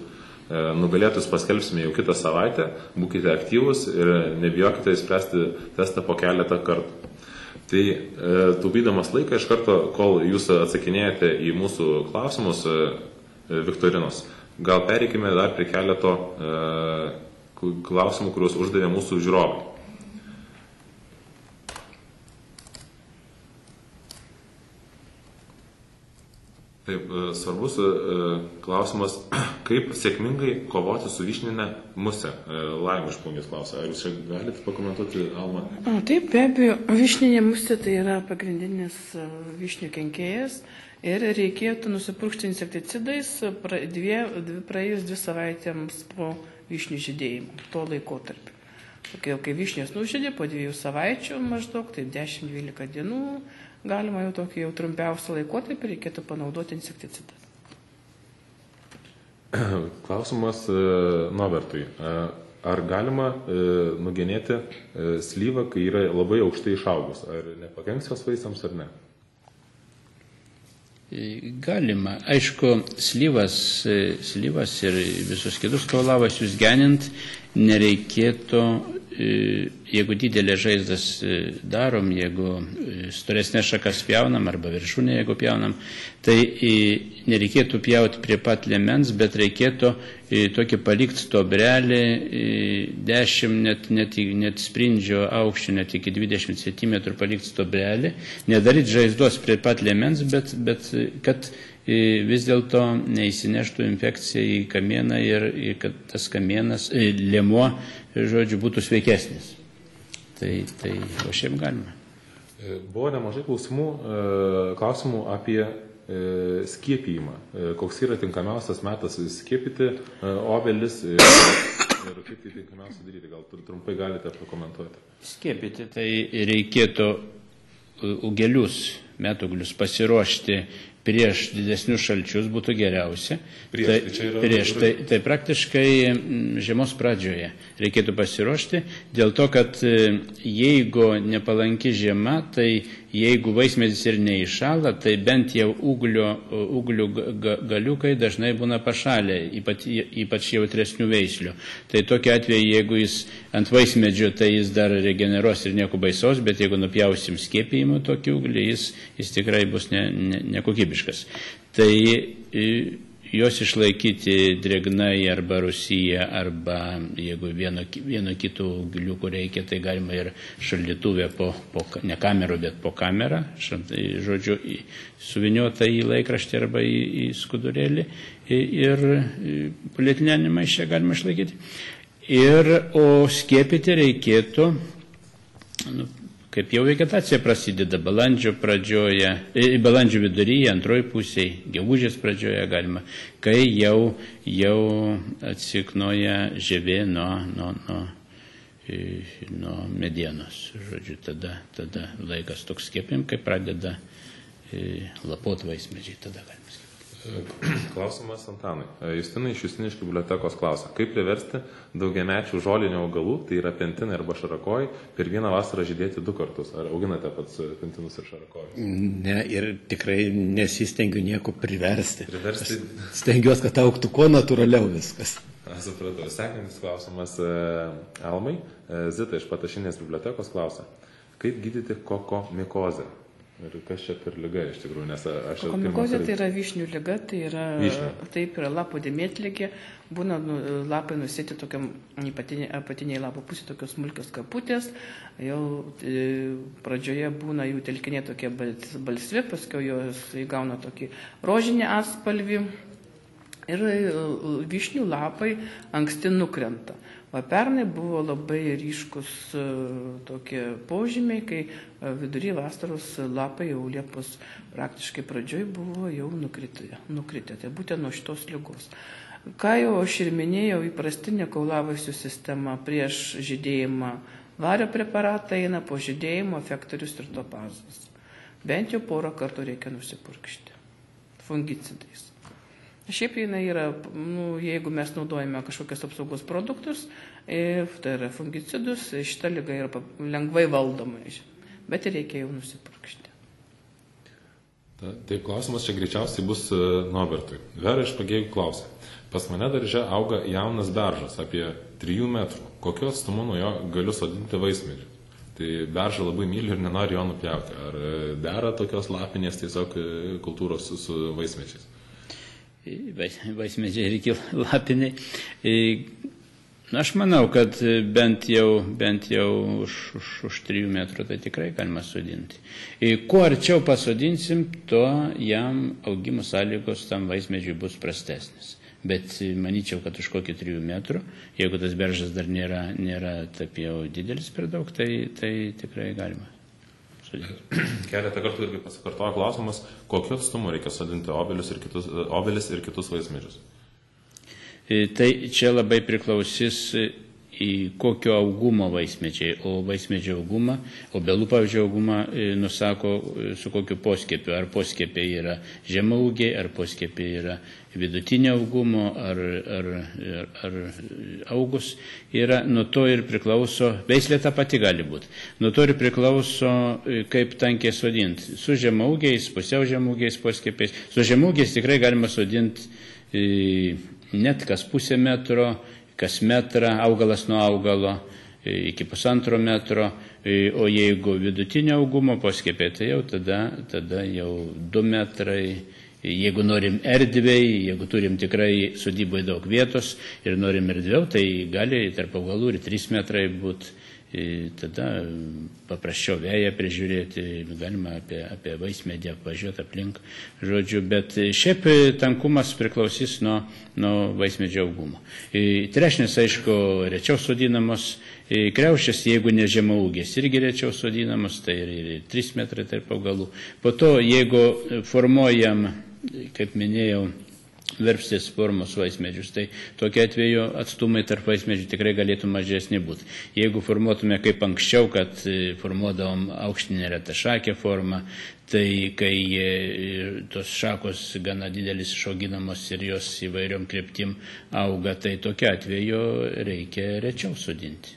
Nugalėtus paskelbsime jau kitą savaitę, būkite aktyvus ir nebijokite spręsti testą po keletą kartų. Tai taupydamas laiką iš karto, kol jūs atsakinėjate į mūsų klausimus viktorinos, gal pereikime dar prie keleto klausimų, kuriuos uždavė mūsų žiūrovai. Taip, svarbus klausimas, kaip sėkmingai kovoti su vyšninė musė. Laima iš Plungės klausia. Ar jūs čia galite pakomentuoti, Alma? Taip, be abejo, vyšninė musė tai yra pagrindinis vyšnių kenkėjas ir reikėtų nusipurkšti insekticidais praėjus 2 savaitėms po vyšnių žydėjimo, to laikotarpio. Kai vyšnios nužydė po 2 savaičių maždaug, tai 10-12 dienų, galima jau tokį jau trumpiausią laikotarpį reikėtų panaudoti insekticidą. Klausimas Nobertui. Ar galima nugenėti slyvą, kai yra labai aukštai išaugus? Ar nepakenks jos vaisiams ar ne? Galima. Aišku, slyvas ir visus kitus kaulavasius genint nereikėtų, jeigu didelė žaizdas darom, jeigu storesnės šakas pjaunam arba viršūnę, jeigu pjaunam, tai nereikėtų pjauti prie pat liemens, bet reikėtų tokį palikti stobrelį 10, net sprindžio aukščio, net iki 20 cm palikti stobrelį, nedaryti žaizdos prie pat liemens, bet kad vis dėlto neįsineštų infekcija į kamieną ir kad tas kamienas, liemuo, žodžiu, būtų sveikesnis. Tai o šiaip galima. Buvo nemažai klausimų apie skiepijimą. Koks yra tinkamiausias metas skiepyti obelis ir kaip tai tinkamiausia daryti? Gal trumpai galite pakomentuoti? Skiepyti tai reikėtų metūglius pasiruošti prieš didesnius šalčius būtų geriausia. Tai praktiškai žiemos pradžioje reikėtų pasiruošti, dėl to, kad jeigu nepalanki žiema, tai jeigu vaismedis ir neįšąla, tai bent jau ūglių galiukai dažnai būna pašalę, ypač jautresnių veislių. Tai tokia atveju, jeigu jis ant vaismedžio, tai jis dar regeneruos ir nieko baisaus, bet jeigu nupjausim skiepijimą tokį ūglį, jis tikrai bus nekokybiškas. Tai juos išlaikyti drėgnai arba rūsyje, arba jeigu vieno kito giliukų reikia, tai galima ir šaldytuvę ne kamerų, bet po kamerą, žodžiu, suviniota į laikraštį arba į skudurėlį ir polietilene maiše galima išlaikyti. O skiepyti reikėtų, kaip jau vegetacija prasideda balandžio viduryje, antroji pusėje, gegužės pradžioje galima, kai jau atsiknoja žievė nuo medienos. Žodžiu, tada laikas toks skiepim, kai pradeda lapot vaismedžiai, tada galima skiepyti. Klausimas Antanui. Justinai iš Justiniškių bibliotekos klausia, kaip priversti daugiamečių žolinių augalų, tai yra pentinai arba šarakojai, per vieną vasarą žydėti 2 kartus? Ar auginate pats pentinus ir šarakojus? Ne, ir tikrai nesistengiu nieko priversti. Stengiuosi, kad augtų kuo natūraliau viskas. Supratau. Sekantis klausimas Almai. Zita iš Patašinės bibliotekos klausia, kaip gydyti kokomikozę? Ir kas čia per lyga iš tikrųjų, nes aš... Kokomikozė tai yra vyšnių lyga, tai yra, taip yra lapų dėmėtligė, būna lapai nusėti tokiam apatiniai lapo pusė, tokios smulkios kaputės, jau pradžioje būna jų telkiniai tokie balsvi, paskui jos įgauna tokį rožinį atspalvį ir vyšnių lapai anksti nukrenta. O pernai buvo labai ryškus tokie požymiai, kai vidury vasaros lapai jau Liepos praktiškai pradžioj buvo jau nukritę. Tai būtent nuo šitos ligos. Ką jau aš ir minėjau, įprastinė kaulavaisių sistema prieš žydėjimą vario preparatą eina, po žydėjimo efektorius ir topazas. Bent jau 4 kartų reikia nusipurkšti fungicidais. Šiaip jinai yra, jeigu mes naudojame kažkokias apsaugos produktus, tai yra fungicidus, šita liga yra lengvai valdoma, bet ir reikia jau nusipurkšti. Taip, klausimas čia greičiausiai bus Nobertui. Vera iš Pagėgių klausia. Pas mane darže auga jaunas beržas, apie 3 metrų. Kokiu atstumu nuo jo galiu sodinti vaismedžių? Tai beržą labai myliu ir nenoriu jo nupjauti. Ar dera tokios lapinės tiesiog kultūros su vaismedžiais? Vaismedžiai reikia lapiniai. Aš manau, kad bent jau už 3 metrų tai tikrai galima sodinti. Kuo arčiau pasodinsim, tuo jam augimo sąlygos tam vaismedžiui bus prastesnis. Bet manyčiau, kad už kokį 3 metrų, jeigu tas beržas dar nėra taip jau didelis per daug, tai tikrai galima. Keletą kartų irgi pasikartoja klausimas, kokiu atstumu reikia sodinti obelis ir kitus vaismedžius? Tai čia labai priklausys į kokio augumo vaismedžiai, o vaismedžio augumą, obelų pavyzdžiui augumą nusako su kokiu poskiepiu. Ar poskiepiai yra žemaūgiai, ar poskiepiai yra vidutinio augumo, ar augus yra, nuo to ir priklauso, veislė ta pati gali būti, nuo to ir priklauso, kaip tankiai sodinti. Su žemaūgiais, pusiau žemaūgiais poskiepiais, su žemaūgiais tikrai galima sodinti net kas 0,5 metro, kas metrą, augalas nuo augalo, iki 1,5 metro, o jeigu vidutinio augumo poskiepiai, tai jau tada jau 2 metrai. Jeigu norim erdviai, jeigu turim tikrai sodyboje daug vietos ir norim erdviau, tai gali tarp augalų ir 3 metrai būti. Tada paprasčiau vėją prižiūrėti, galima apie vaismedį apvažiuoti aplink, žodžiu, bet šiaip tankumas priklausys nuo vaismedžio augumo. Trešnės, aišku, rečiau sodinamos, kriaušės, jeigu ne žemaūgės, irgi rečiau sodinamos, tai ir 3 metrai tarp augalų. Po to, jeigu formuojam, kaip minėjau, verpstės formos vaismedžius, tai tokia atveju atstumai tarp vaismedžių tikrai galėtų mažesni būti. Jeigu formuotume kaip anksčiau, kad formuodavom aukštinę retašakę formą, tai kai tos šakos gana didelis išauginamos ir jos įvairiom kryptim auga, tai tokia atveju reikia rečiau sodinti.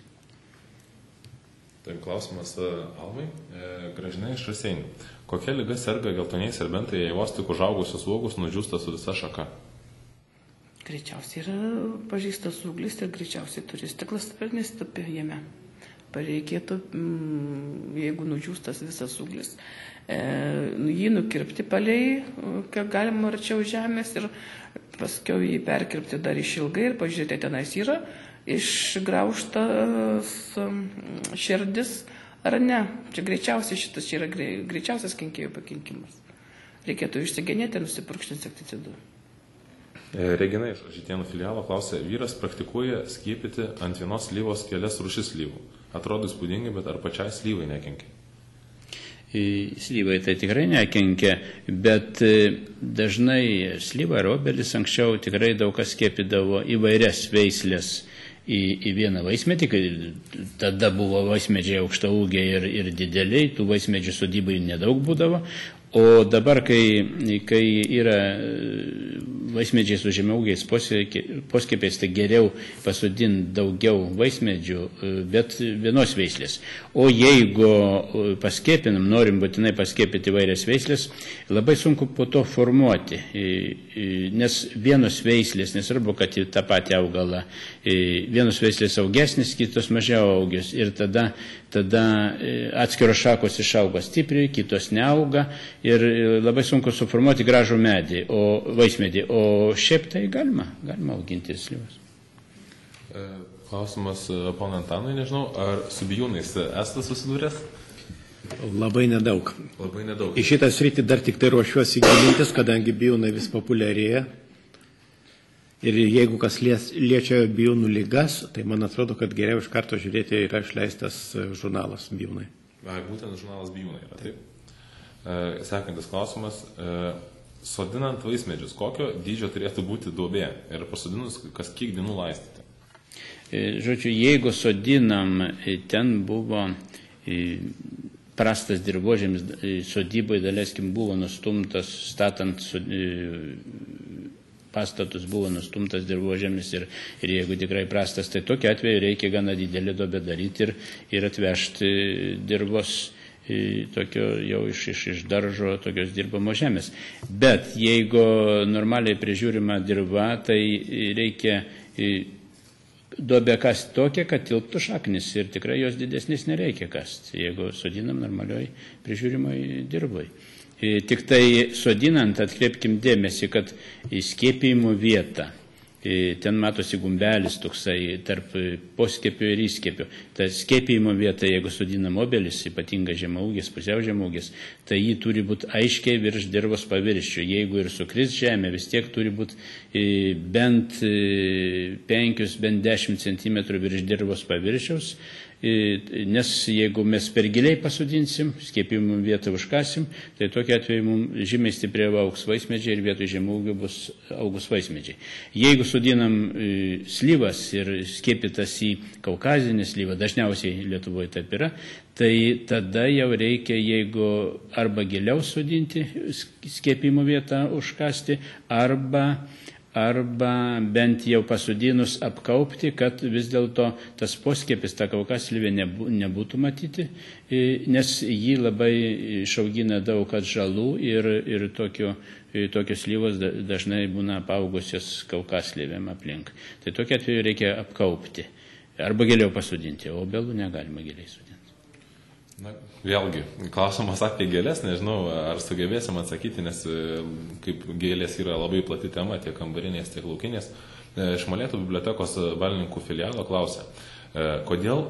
Tai klausimas Almai. Gražinai iš Raseinių. Kokia liga serga geltoniai serbentai, jei vos tik užaugusios uogos nudžiūsta su visa šaka? Greičiausiai yra pažįstas ūglis ir greičiausiai turi stiklas sparnis jame. reikėtų, jeigu nudžiūstas visas ūglis, jį nukirpti palei, kiek galima arčiau žemės ir paskiau jį perkirpti dar išilgai ir pažiūrėti, tenais yra išgraužtas širdis ar ne. Čia greičiausiai šitas čia yra greičiausias kenkėjų pakenkimas. Reikėtų išsigenėti ir nusipurkšti insekticidu. Regina iš Žitėnų filialo klausė, vyras praktikuoja skiepyti ant vienos slyvos kelias rūšis slyvų. Atrodo įspūdingai, bet ar pačiai slyvai nekenkia? Slyvai tai tikrai nekenkia, bet dažnai slyva ir obelis anksčiau tikrai daug kas skiepydavo įvairias veislės į vieną vaismedį, kai tada buvo vaismedžiai aukštaūgiai ir dideliai, tų vaismedžių sodybai nedaug būdavo. O dabar, kai yra vaismedžiai su žemiaugiais poskiepiais, tai geriau pasodinti daugiau vaismedžių, bet vienos veislės. O jeigu paskiepinam, norim būtinai paskiepyti įvairias veislės, labai sunku po to formuoti, nes vienos veislės, nesvarbu, kad į tą patį augalą, vienos veislės augesnis, kitos mažiau augios ir tada atskiros šakos išauga stipriai, kitos neauga ir labai sunku suformuoti gražų medį, vaismedį, o šiaip tai galima auginti slyvas. Klausimas pono Antanui, nežinau, ar su bijūnais esate susidūręs? Labai nedaug. Labai nedaug. Į šitą sritį dar tik tai ruošiuosi gilintis, kadangi bijūnai vis populiarėja. Ir jeigu kas liečia bijūnų ligas, tai man atrodo, kad geriau iš karto žiūrėti yra išleistas žurnalas bijūnai. Būtent žurnalas bijūnai yra, taip. Sekantis klausimas. Sodinant vaismedžius, kokio dydžio turėtų būti duobė ir pasodinus kas kiek dienų laistyti? Žodžiu, jeigu sodinam, ten buvo prastas dirvožėmis, sodybai, daleiskim, buvo nustumtas, statant pastatus buvo nustumtas dirvožėmis ir jeigu tikrai prastas, tai tokiu atveju reikia gana didelį duobę daryti ir atvežti dirvos tokio jau iš daržo tokios dirbamos žemės. Bet jeigu normaliai prižiūrima dirva, tai reikia duobę kasti tokią, kad tilptų šaknis ir tikrai jos didesnis nereikia kasti, jeigu sodinam normalioj prižiūrimoj dirvoj. Tik tai sodinant atkreipkim dėmesį, kad skiepijimo vieta, ten matosi gumbelis toksai tarp poskiepio ir įskiepio. Ta skiepijimo vieta, jeigu sodinam obelis, ypatinga žemaūgis, pusiau žemaūgis, tai jį turi būti aiškiai virš dirvos paviršių. Jeigu ir sukris žemė, vis tiek turi būti bent 5, bent 10 cm virš dirvos paviršiaus. Nes jeigu mes per giliai pasodinsim, skiepijimo vietą užkasim, tai tokia atveju mums žymiai stipriau augs vaismedžiai ir vietoj žemaūgių bus augus vaismedžiai. Jeigu sodinam slyvas ir skiepytas į kaukazinę slyvą, dažniausiai Lietuvoje taip yra, tai tada jau reikia, jeigu arba giliau sodinti, skiepijimo vietą užkasti, arba bent jau pasodinus apkaupti, kad vis dėlto tas poskiepis, ta kaukaslivė nebūtų matyti, nes jį labai išaugina daug atžalų ir tokios slyvos dažnai būna apaugusios kaukaslivėm aplink. Tai tokia atveju reikia apkaupti arba giliau pasodinti, o obelų negalima giliai sodinti. Na, vėlgi, klausimas apie gėlės, nežinau, ar sugebėsim atsakyti, nes kaip gėlės yra labai plati tema, tiek kambarinės, tiek laukinės. Iš Molėtų bibliotekos Balininkų filialo klausia, kodėl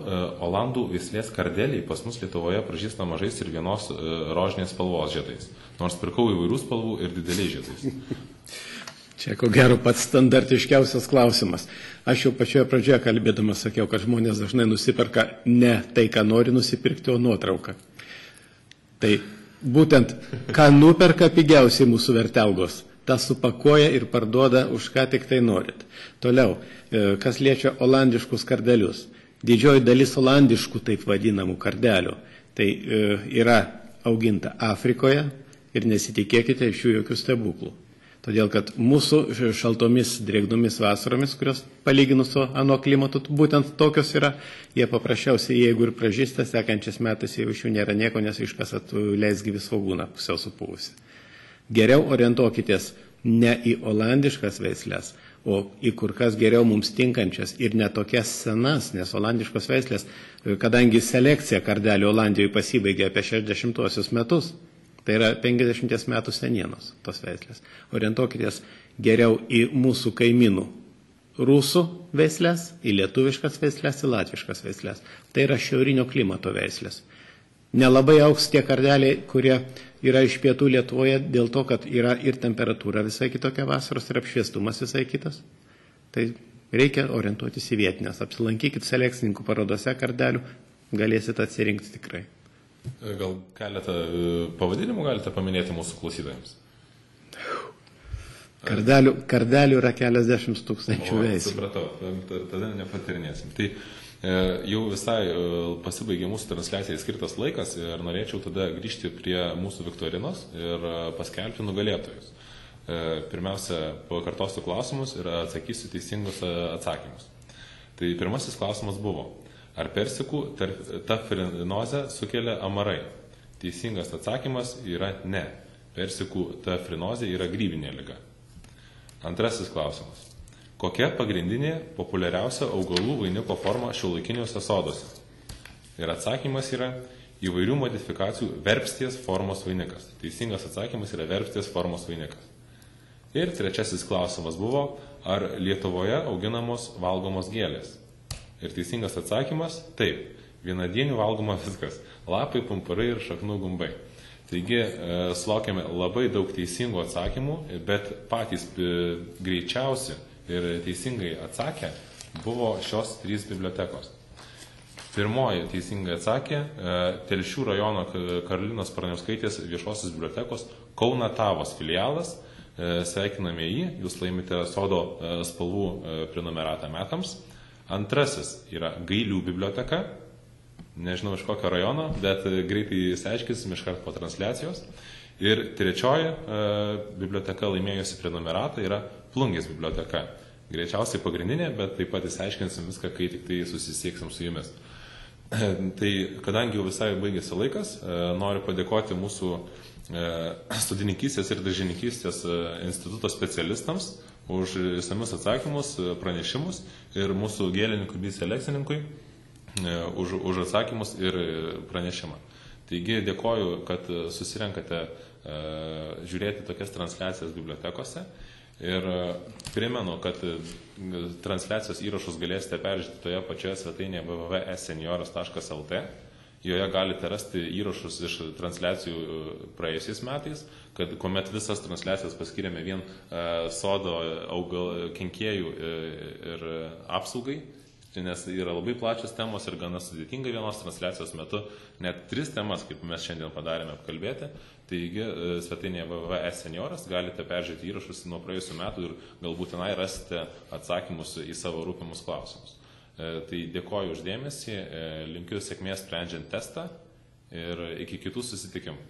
olandų veislės kardeliai pas mus Lietuvoje pražįsta mažais ir vienos rožinės spalvos žiedais, nors pirkau įvairių spalvų ir dideliais žiedais. Čia ko gero pats standartiškiausias klausimas. Aš jau pačioje pradžioje kalbėdamas sakiau, kad žmonės dažnai nusiperka ne tai, ką nori nusipirkti, o nuotrauką. Tai būtent, ką nuperka pigiausiai mūsų vertelgos, tą supakuoja ir parduoda už ką tik tai norit. Toliau, kas liečia olandiškus kardelius. Didžioji dalis olandiškų taip vadinamų kardelių tai yra auginta Afrikoje ir nesitikėkite iš jų jokių stebuklų. Todėl, kad mūsų šaltomis, drėgnomis vasaromis, kurios palyginus su ano klimatu būtent tokios yra, jie paprasčiausiai, jeigu ir pražįsta, sekančiais metais jau iš jų nėra nieko, nes iškasat leisgyvį svogūną pusiau supūvusi. Geriau orientuokitės ne į olandiškas veislės, o į kur kas geriau mums tinkančias ir netokias senas, nes olandiškos veislės, kadangi selekcija kardelių Olandijoje pasibaigė apie 60-osius metus, tai yra 50 metų senienos tos veislės. Orientuokitės geriau į mūsų kaimynų rusų veislės, į lietuviškas veislės, į latviškas veislės. Tai yra šiaurinio klimato veislės. Nelabai augs tie kardeliai, kurie yra iš pietų Lietuvoje, dėl to, kad yra ir temperatūra visai kitokia vasaros, ir apšviestumas visai kitas. Tai reikia orientuotis į vietinės. Apsilankykit selekcininkų parodose kardelių, galėsit atsirinkti tikrai. Gal keletą pavadinimų galite paminėti mūsų klausytojams? Kardelių yra keliasdešimt tūkstančių veislių. Supratau, tada nepatirinėsim. Tai jau visai pasibaigė mūsų transliacijai skirtas laikas ir norėčiau tada grįžti prie mūsų viktorinos ir paskelbti nugalėtojus. Pirmiausia, pakartosiu klausimus ir atsakysiu teisingus atsakymus. Tai pirmasis klausimas buvo, ar persikų tafrinozę sukelia amarai? Teisingas atsakymas yra ne. Persikų tafrinozė yra grybinė liga. Antrasis klausimas. Kokia pagrindinė populiariausia augalų vainiko forma šiuolaikiniuose soduose? Ir atsakymas yra įvairių modifikacijų verpsties formos vainikas. Teisingas atsakymas yra verpsties formos vainikas. Ir trečiasis klausimas buvo, ar Lietuvoje auginamos valgomos gėlės? Ir teisingas atsakymas – taip, vienadienių valgoma viskas – lapai, pumpurai ir šaknų gumbai. Taigi, sulaukėme labai daug teisingų atsakymų, bet patys greičiausi ir teisingai atsakę buvo šios 3 bibliotekos. Pirmoji teisingai atsakė Telšių rajono Karolinos Praniauskaitės viešosios bibliotekos Kaunatavos filialas. Sveikiname jį, jūs laimite sodo spalvų prenumeratą metams. Antrasis yra Gailių biblioteka. Nežinau iš kokio rajono, bet greitai išsiaiškinsim iškart po transliacijos. Ir trečioji biblioteka laimėjusi prenumeratą yra Plungės biblioteka. Greičiausiai pagrindinė, bet taip pat išsiaiškinsim viską, kai tik tai susisieksim su jumis. Tai kadangi jau visai baigėsi laikas, noriu padėkoti mūsų studininkystės ir daržininkystės instituto specialistams už išsamius atsakymus, pranešimus ir mūsų gėlininkui bei selekcininkui už atsakymus ir pranešimą. Taigi dėkoju, kad susirenkate žiūrėti tokias transliacijas bibliotekose ir primenu, kad transliacijos įrašus galėsite peržiūrėti toje pačioje svetainėje www.esenjoras.lt. Joje galite rasti įrašus iš transliacijų praėjusiais metais, kad kuomet visas transliacijas paskiriame vien sodo kenkėjų ir apsaugai, nes yra labai plačios temos ir gana sudėtinga vienos transliacijos metu net 3 temas, kaip mes šiandien padarėme apkalbėti. Taigi, svetainėje www.esenjoras galite peržiūrėti įrašus nuo praėjusių metų ir galbūt tenai rasite atsakymus į savo rūpimus klausimus. Tai dėkoju uždėmesį, linkiu sėkmės sprendžiant testą ir iki kitų susitikimų.